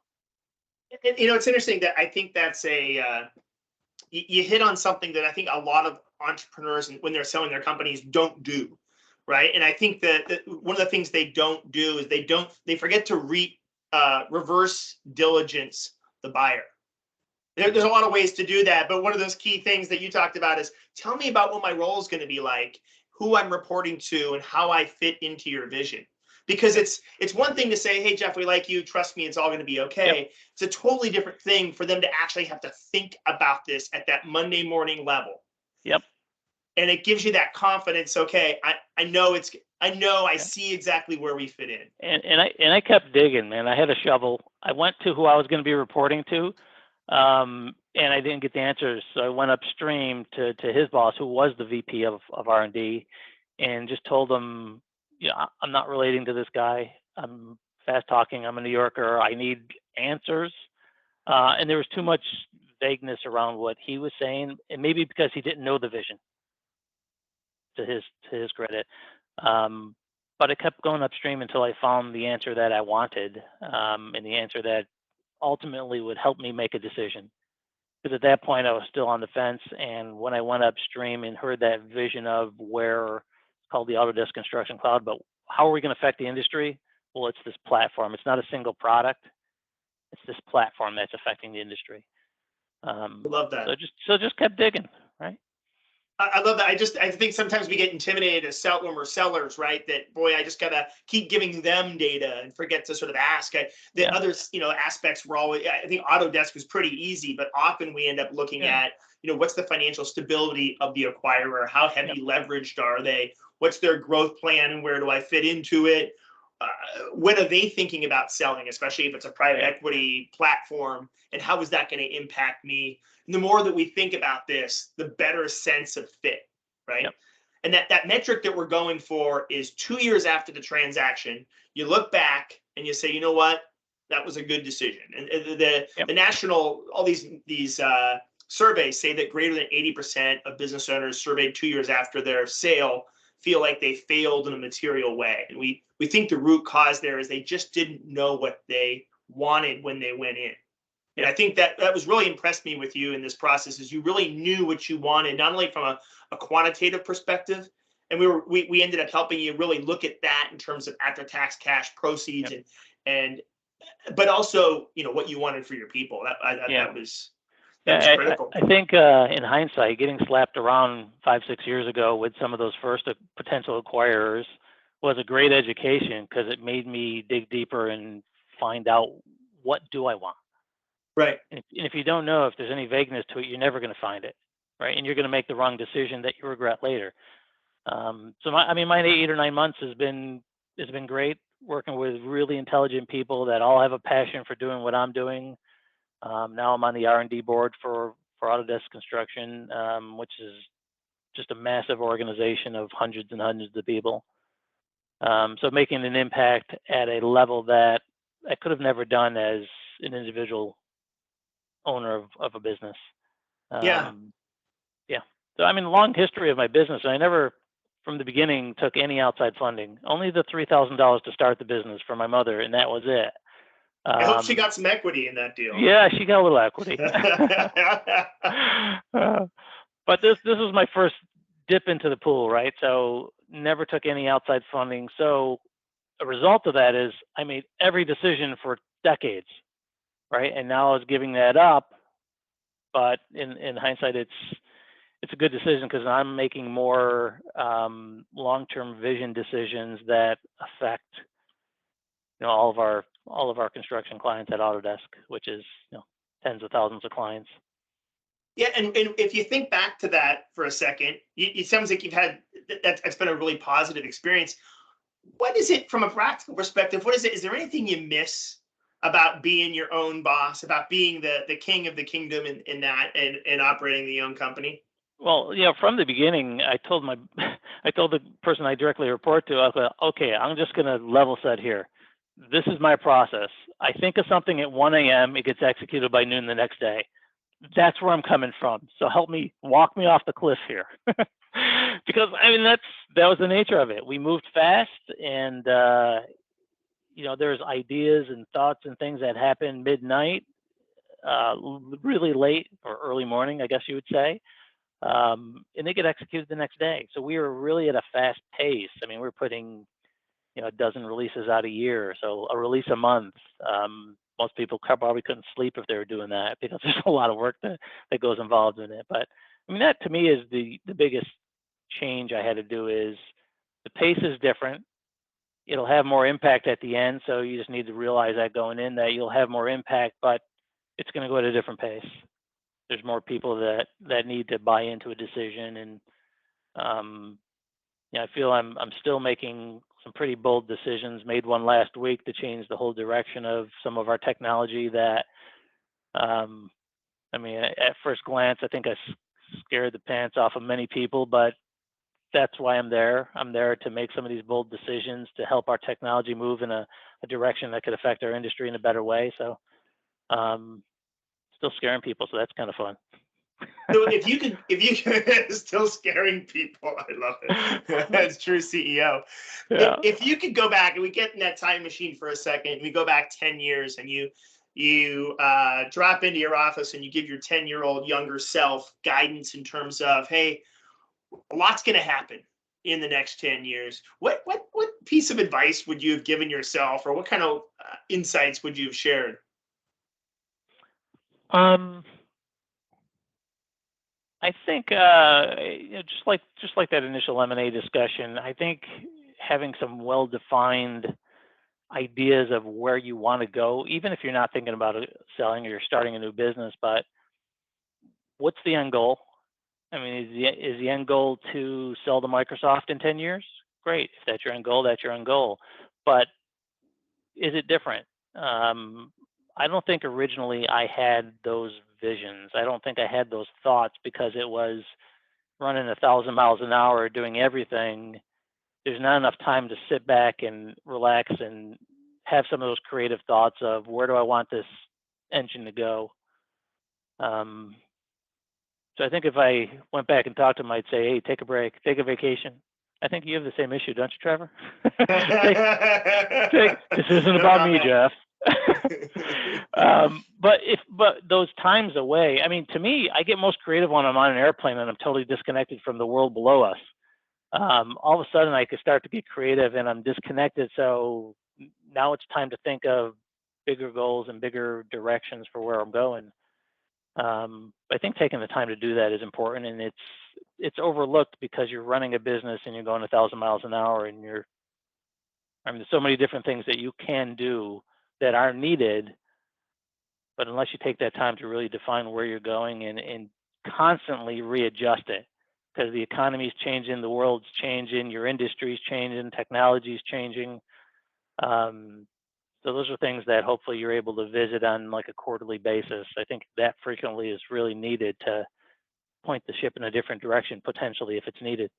It's interesting that I think that's you hit on something that I think a lot of entrepreneurs, when they're selling their companies, don't do, right? And I think that one of the things they don't do is they forget to reverse diligence the buyer. There's a lot of ways to do that, but one of those key things that you talked about is tell me about what my role is going to be like, who I'm reporting to, and how I fit into your vision. Because it's one thing to say, hey, Jeff, we like you, trust me, it's all going to be okay. Yep. It's a totally different thing for them to actually have to think about this at that Monday morning level. Yep. And it gives you that confidence. Okay, I know I see exactly where we fit in. And I kept digging, man. I had a shovel. I went to who I was going to be reporting to. And I didn't get the answers, so I went upstream to his boss, who was the VP of R&D, and just told him, I'm not relating to this guy. I'm fast talking. I'm a New Yorker. I need answers. And there was too much vagueness around what he was saying, and maybe because he didn't know the vision. To his credit, but I kept going upstream until I found the answer that I wanted, and the answer that ultimately would help me make a decision. Because at that point I was still on the fence, and when I went upstream and heard that vision of where it's called the Autodesk Construction Cloud, but how are we going to affect the industry? Well, it's this platform. It's not a single product. It's this platform that's affecting the industry. Love that. So just kept digging, right? I love that. I think sometimes we get intimidated when we're sellers, right? That boy, I just gotta keep giving them data and forget to sort of ask. Other aspects were always. I think Autodesk was pretty easy, but often we end up looking at what's the financial stability of the acquirer? How heavy leveraged are they? What's their growth plan, and where do I fit into it? What are they thinking about selling, especially if it's a private equity platform, and how is that going to impact me? And the more that we think about this, the better sense of fit, right? Yep. And that metric that we're going for is 2 years after the transaction. You look back and you say, you know what, that was a good decision. And the national, all these surveys say that greater than 80% of business owners surveyed 2 years after their sale feel like they failed in a material way. And we think the root cause there is they just didn't know what they wanted when they went in. And I think that was really impressed me with you in this process, is you really knew what you wanted, not only from a quantitative perspective, and we ended up helping you really look at that in terms of after-tax cash proceeds and but also, what you wanted for your people. Yeah. That was Yeah, critical. I think in hindsight, getting slapped around 5-6 years ago with some of those first potential acquirers was a great education, because it made me dig deeper and find out, what do I want? Right. And if you don't know, if there's any vagueness to it, you're never going to find it, right? And you're going to make the wrong decision that you regret later. So my 8 or 9 months has been great, working with really intelligent people that all have a passion for doing what I'm doing. Now I'm on the R&D board for Autodesk Construction, which is just a massive organization of hundreds and hundreds of people. So making an impact at a level that I could have never done as an individual owner of a business. Yeah. Yeah. So long history of my business. I never, from the beginning, took any outside funding. Only the $3,000 to start the business for my mother, and that was it. I hope she got some equity in that deal. Yeah, she got a little equity. But this was my first dip into the pool, right? So never took any outside funding. So a result of that is I made every decision for decades, right? And now I was giving that up. But in hindsight, it's a good decision, because I'm making more long-term vision decisions that affect all of our construction clients at Autodesk, which is tens of thousands of clients. Yeah, and if you think back to that for a second, it sounds like you've had that's been a really positive experience. What is it from a practical perspective? What is it? Is there anything you miss about being your own boss, about being the king of the kingdom in that, and operating the own company? Well, from the beginning, I told the person I directly report to, I thought, okay, I'm just going to level set here. This is my process. I think of something at 1 a.m. It gets executed by noon the next day. That's where I'm coming from. So help me, walk me off the cliff here. Because that was the nature of it. We moved fast, and there's ideas and thoughts and things that happen midnight, really late or early morning, I guess you would say. And they get executed the next day. So we were really at a fast pace. We're putting, a dozen releases out a year, so a release a month. Most people probably couldn't sleep if they were doing that, because there's a lot of work that goes involved in it. But that to me is the biggest change I had to do. Is the pace is different. It'll have more impact at the end, so you just need to realize that going in, that you'll have more impact, but it's going to go at a different pace. There's more people that need to buy into a decision, and I feel I'm still making some pretty bold decisions. Made one last week to change the whole direction of some of our technology. That at first glance, I think I scared the pants off of many people, but that's why I'm there. I'm there to make some of these bold decisions to help our technology move in a direction that could affect our industry in a better way. So still scaring people, so that's kind of fun. So if you can still scaring people, I love it. That's true CEO. Yeah. If you could go back, and we get in that time machine for a second, we go back 10 years, and you drop into your office, and you give your 10-year-old younger self guidance in terms of, hey, a lot's going to happen in the next 10 years. What piece of advice would you have given yourself, or what kind of insights would you have shared? I think just like that initial M&A discussion, I think having some well-defined ideas of where you want to go, even if you're not thinking about selling or you're starting a new business, but what's the end goal? Is the end goal to sell to Microsoft in 10 years? Great. If that's your end goal, that's your end goal. But is it different? I don't think originally I had those visions. I don't think I had those thoughts, because it was running 1,000 miles an hour, doing everything. There's not enough time to sit back and relax and have some of those creative thoughts of, where do I want this engine to go? So I think if I went back and talked to them, I'd say, hey, take a break, take a vacation. I think you have the same issue, don't you, Trevor? This isn't about me, Jeff. But those times away, to me, I get most creative when I'm on an airplane and I'm totally disconnected from the world below us. All of a sudden I could start to get creative, and I'm disconnected. So now it's time to think of bigger goals and bigger directions for where I'm going. I think taking the time to do that is important, and it's overlooked because you're running a business and you're going 1,000 miles an hour, and there's so many different things that you can do that are needed, but unless you take that time to really define where you're going and constantly readjust it, because the economy's changing, the world's changing, your industry's changing, technology's changing. So those are things that hopefully you're able to visit on like a quarterly basis. I think that frequently is really needed to point the ship in a different direction, potentially, if it's needed.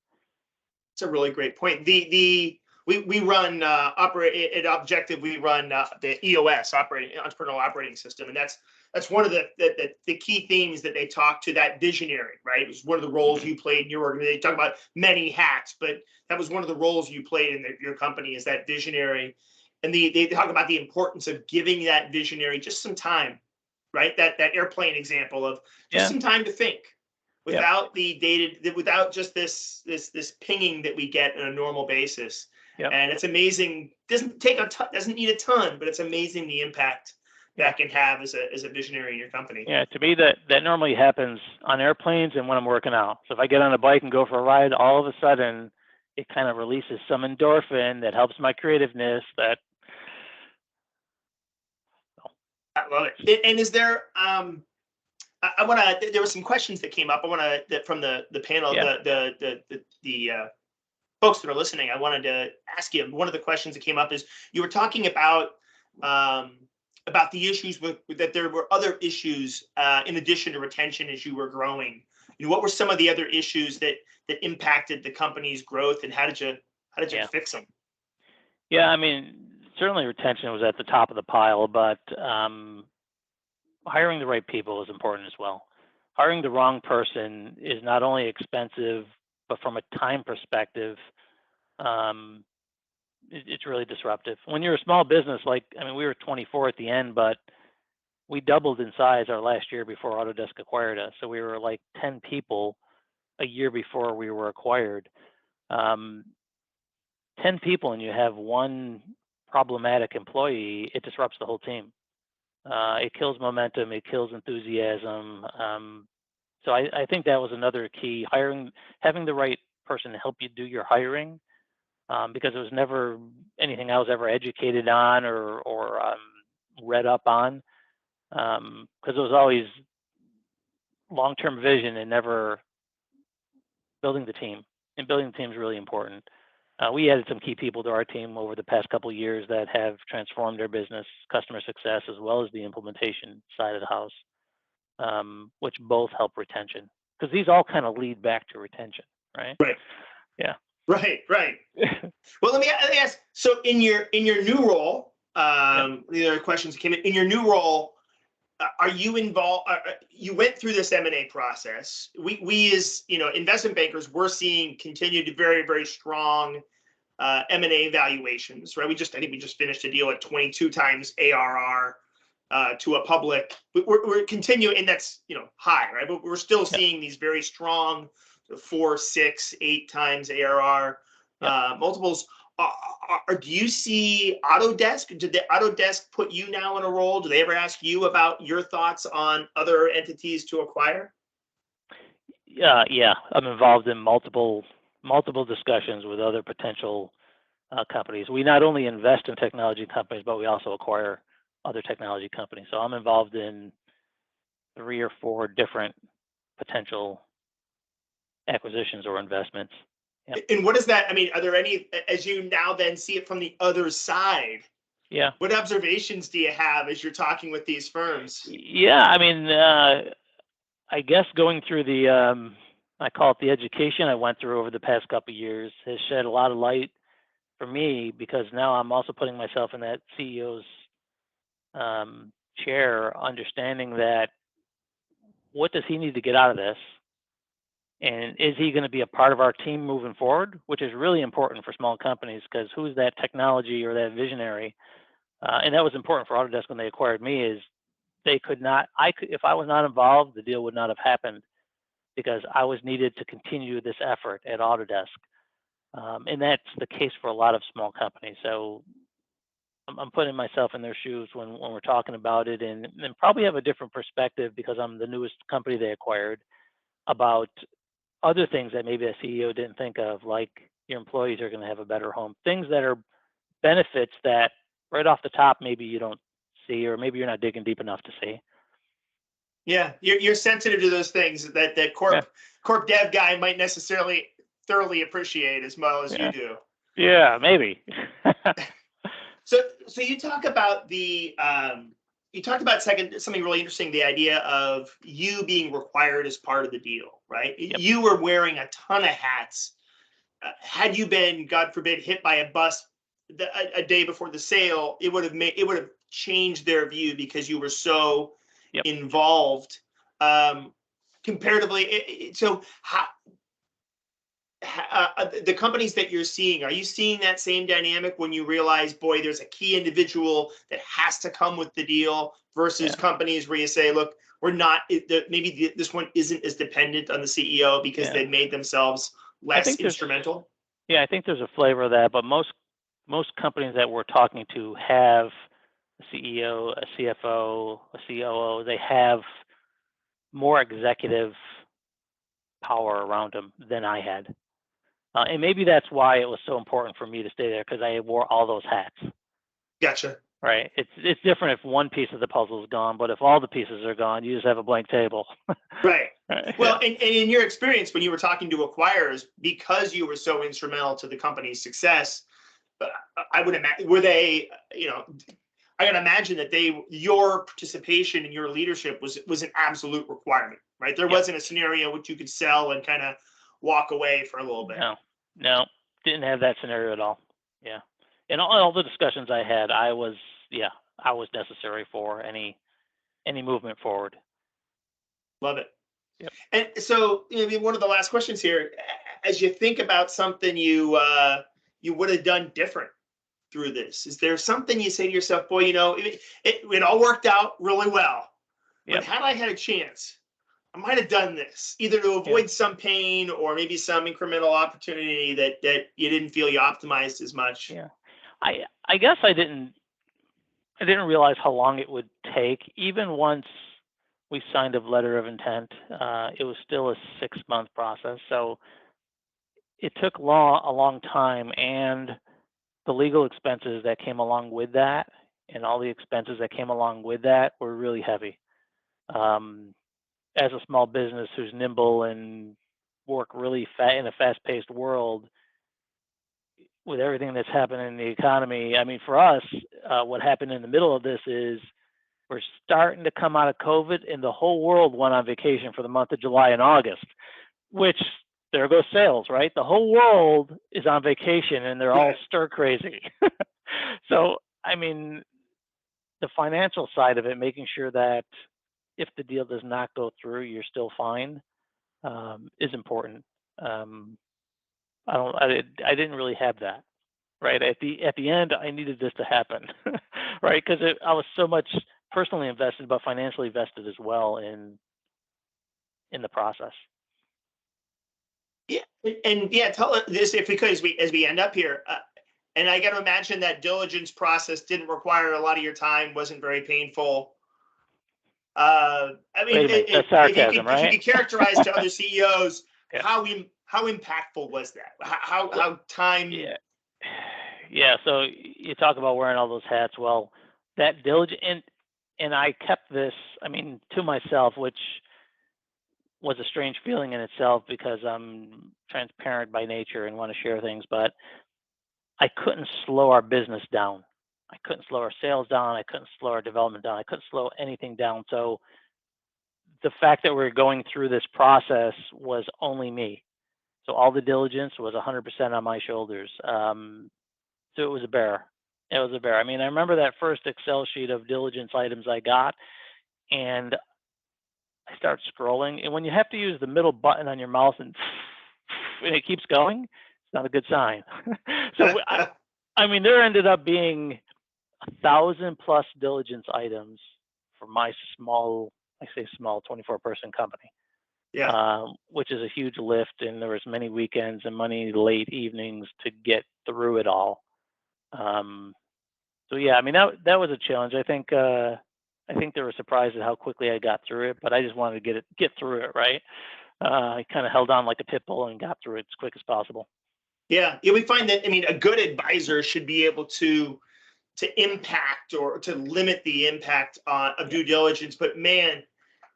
It's a really great point. We run operate at Objective. We run the EOS, entrepreneurial operating system, and that's one of the key themes that they talk to, that visionary, right? It was one of the roles you played in your organization. They talk about many hats, but that was one of the roles you played in your company, is that visionary. And they talk about the importance of giving that visionary just some time, right? That airplane example of just some time to think, without the data, without just this pinging that we get on a normal basis. And it's amazing. Doesn't need a ton, but it's amazing the impact that can have as a visionary in your company. Yeah, to me that normally happens on airplanes and when I'm working out. So if I get on a bike and go for a ride, all of a sudden it kind of releases some endorphin that helps my creativeness. I love it. And is there I want to. There were some questions that came up. I want to from the panel, the folks that are listening. I wanted to ask you. One of the questions that came up is you were talking about the issues with that there were other issues in addition to retention as you were growing. What were some of the other issues that impacted the company's growth, and how did you fix them? Yeah, certainly retention was at the top of the pile, but hiring the right people is important as well. Hiring the wrong person is not only expensive, but from a time perspective, it's really disruptive. When you're a small business, we were 24 at the end, but we doubled in size our last year before Autodesk acquired us. So we were like 10 people a year before we were acquired. 10 people and you have one problematic employee, it disrupts the whole team. It kills momentum, it kills enthusiasm. So I think that was another key, having the right person to help you do your hiring, because it was never anything I was ever educated on or read up on, because it was always long-term vision and never building the team. And building the team is really important. We added some key people to our team over the past couple of years that have transformed our business, customer success, as well as the implementation side of the house, which both help retention, because these all kind of lead back to retention, right? Right. Yeah. Right. Well, let me ask. So, in your new role, the other questions came in your new role. Are you involved? You went through this M&A process. We as investment bankers, we're seeing continued very, very strong M&A valuations, right? I think we just finished a deal at 22 times ARR to a public. We're continuing, and that's high, right? But we're still seeing these very strong 4, 6, 8 times ARR multiples. Do you see Autodesk? Did the Autodesk put you now in a role? Do they ever ask you about your thoughts on other entities to acquire? Yeah. I'm involved in multiple discussions with other potential companies. We not only invest in technology companies, but we also acquire other technology companies. So I'm involved in 3 or 4 different potential acquisitions or investments. Yep. And what is that? Are there any, as you now then see it from the other side? Yeah. What observations do you have as you're talking with these firms? Yeah, I guess going through the, I call it the education I went through over the past couple of years has shed a lot of light for me, because now I'm also putting myself in that CEO's chair, understanding that what does he need to get out of this? And is he going to be a part of our team moving forward, which is really important for small companies, because who's that technology or that visionary? And that was important for Autodesk when they acquired me, is they could not, if I was not involved, the deal would not have happened, because I was needed to continue this effort at Autodesk. And that's the case for a lot of small companies. So I'm putting myself in their shoes when we're talking about it, and probably have a different perspective because I'm the newest company they acquired, about other things that maybe a CEO didn't think of, like your employees are going to have a better home, things that are benefits that right off the top maybe you don't see, or maybe you're not digging deep enough to see. Yeah, you're sensitive to those things that corp dev guy might necessarily thoroughly appreciate as well as you do. Yeah, maybe. So you talk about something really interesting, the idea of you being required as part of the deal, right? Yep. You were wearing a ton of hats. Had you been, God forbid, hit by a bus a day before the sale, it would have changed their view because you were so Yep. involved. Comparatively, so the companies that you're seeing, are you seeing that same dynamic when you realize, boy, there's a key individual that has to come with the deal, versus companies where you say, look, we're not, maybe this one isn't as dependent on the CEO because they've made themselves less instrumental? Yeah, I think there's a flavor of that, but most companies that we're talking to have a CEO, a CFO, a COO. They have more executive power around them than I had. And maybe that's why it was so important for me to stay there, because I wore all those hats. Gotcha. Right. It's different if one piece of the puzzle is gone, but if all the pieces are gone, you just have a blank table. Right. Well, and in your experience, when you were talking to acquirers, because you were so instrumental to the company's success, I would imagine, were they, I gotta imagine that your participation and your leadership was an absolute requirement, right? There wasn't a scenario which you could sell and kind of walk away for a little bit. No, didn't have that scenario at all. Yeah. In all the discussions I had, I was necessary for any movement forward. Love it. Yep. And so, one of the last questions here, as you think about something you would have done different through this, is there something you say to yourself, boy, it all worked out really well, but had I had a chance, I might have done this, either to avoid some pain or maybe some incremental opportunity that you didn't feel you optimized as much? Yeah. I guess I didn't realize how long it would take. Even once we signed a letter of intent, it was still a 6-month process. So it took a long time, and the legal expenses that came along with that and all the expenses that came along with that were really heavy. As a small business who's nimble and work really in a fast-paced world, with everything that's happened in the economy, I mean, for us, what happened in the middle of this is we're starting to come out of COVID, and the whole world went on vacation for the month of July and August, which there goes sales, right? The whole world is on vacation, and they're all stir crazy. So, I mean, the financial side of it, making sure that if the deal does not go through, you're still fine, is important. I didn't really have that, right? At the end, I needed this to happen, right? Because I was so much personally invested, but financially vested as well in the process. Yeah, and tell us this, if we could, as we end up here. And I got to imagine that diligence process didn't require a lot of your time, wasn't very painful. I mean, that's sarcasm, if you could characterize to other CEOs, how impactful was that? How time? Yeah. So you talk about wearing all those hats. Well, that diligence, and I kept this, I mean, to myself, which was a strange feeling in itself because I'm transparent by nature and want to share things, but I couldn't slow our business down. I couldn't slow our sales down. I couldn't slow our development down. I couldn't slow anything down. So the fact that we're going through this process was only me. So all the diligence was 100% on my shoulders. So it was a bear. It was a bear. I mean, I remember that first Excel sheet of diligence items I got, and I start scrolling. And when you have to use the middle button on your mouse and it keeps going, it's not a good sign. So I mean, there ended up being 1,000+ diligence items for my small 24-person company. Which is a huge lift, and there was many weekends and many late evenings to get through it all. yeah, I mean, that was a challenge. I think they were surprised at how quickly I got through it, but I just wanted to get through it, right? I kind of held on like a pit bull and got through it as quick as possible. Yeah, we find that, I mean, a good advisor should be able to impact or to limit the impact of due diligence. But man,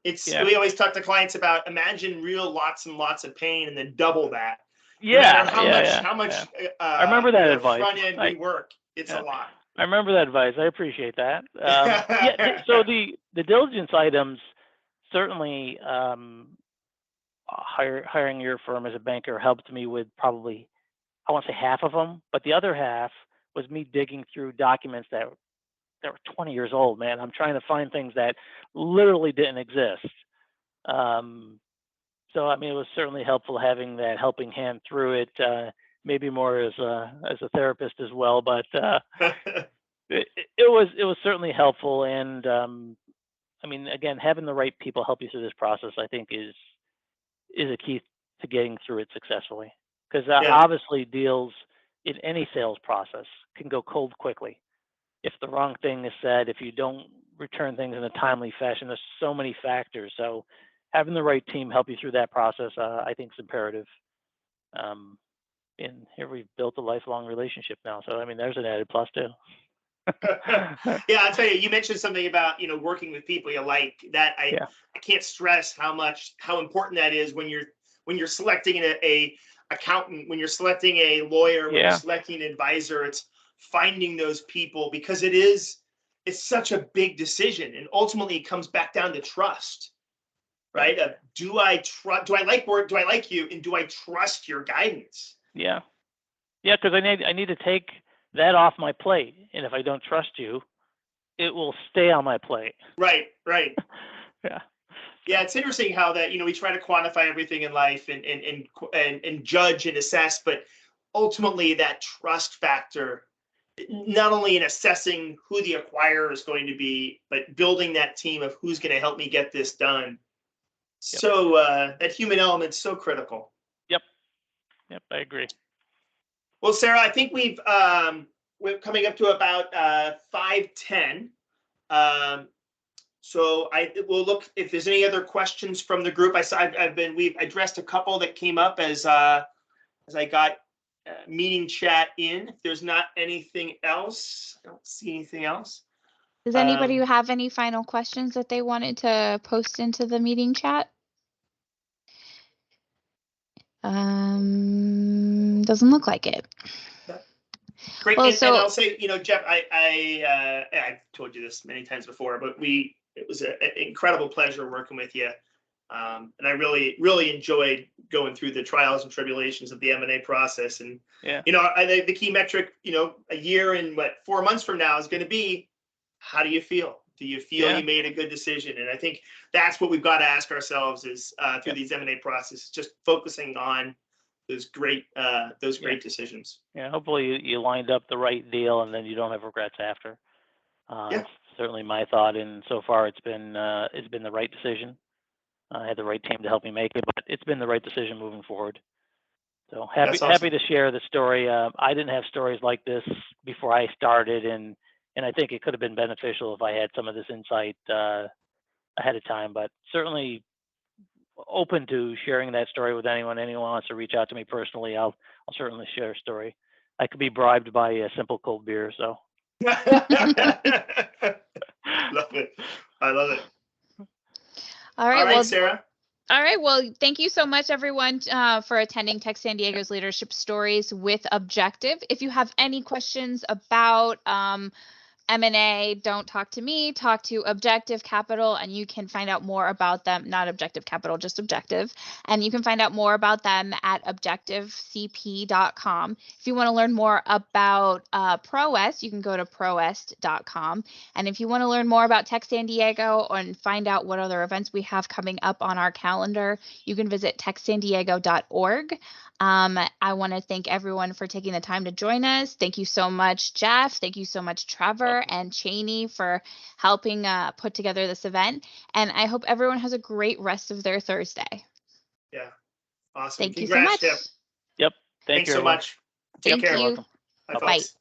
we always talk to clients about, imagine real lots and lots of pain and then double that. No matter how much I remember that advice. Front end we work, it's a lot. I remember that advice. I appreciate that. So the diligence items, certainly hiring your firm as a banker helped me with probably, I want to say half of them, but the other half was me digging through documents that were 20 years old, man. I'm trying to find things that literally didn't exist. So, I mean, it was certainly helpful having that helping hand through it, maybe more as a therapist as well, but it was certainly helpful. And I mean, again, having the right people help you through this process, I think is a key to getting through it successfully. Because obviously deals in any sales process can go cold quickly. If the wrong thing is said, if you don't return things in a timely fashion, there's so many factors. So having the right team help you through that process, I think is imperative. And here we've built a lifelong relationship now. So, I mean, there's an added plus too. Yeah, I'll tell you, you mentioned something about, working with people you like. That I can't stress how important that is when you're selecting a accountant, when you're selecting a lawyer, when you're selecting an advisor. It's finding those people, because it's such a big decision, and ultimately it comes back down to trust, right? Do I like work? Do I like you? And do I trust your guidance? Yeah, because I need to take that off my plate, and if I don't trust you, it will stay on my plate. Right. Yeah, it's interesting how that, we try to quantify everything in life and judge and assess, but ultimately that trust factor, not only in assessing who the acquirer is going to be, but building that team of who's going to help me get this done. So that human element's so critical. Yep, I agree. Well, Sarah, I think we're coming up to about 5:10. So we'll look if there's any other questions from the group. We've addressed a couple that came up as I got meeting chat in. If there's not anything else, I don't see anything else. Does anybody have any final questions that they wanted to post into the meeting chat? Doesn't look like it. Great. Well, and I'll say, Jeff, I've told you this many times before, but it was an incredible pleasure working with you. And I really, really enjoyed going through the trials and tribulations of the M&A process. And, I think the key metric, a year and 4 months from now is going to be, how do you feel? Do you feel you made a good decision? And I think that's what we've got to ask ourselves is through these M&A processes, just focusing on those great decisions. Yeah, hopefully you lined up the right deal and then you don't have regrets after. It's certainly my thought, and so far it's been the right decision. I had the right team to help me make it, but it's been the right decision moving forward. So happy to share the story. I didn't have stories like this before I started, and I think it could have been beneficial if I had some of this insight ahead of time. But certainly open to sharing that story with anyone. Anyone wants to reach out to me personally, I'll certainly share a story. I could be bribed by a simple cold beer. So. Love it. I love it. All right, well, Sarah. All right. Well, thank you so much, everyone, for attending Tech San Diego's Leadership Stories with Objective. If you have any questions about M&A, don't talk to me, talk to Objective Capital, and you can find out more about them, not Objective Capital, just Objective. And you can find out more about them at objectivecp.com. If you want to learn more about ProWest, you can go to prowest.com. And if you want to learn more about Tech San Diego and find out what other events we have coming up on our calendar, you can visit techsandiego.org. I want to thank everyone for taking the time to join us. Thank you so much, Jeff. Thank you so much, Trevor and Cheney, for helping put together this event. And I hope everyone has a great rest of their Thursday. Yeah. Awesome. Thank you so much. Jeff. Yep. Thanks so much. Thank you. Welcome. Bye, folks.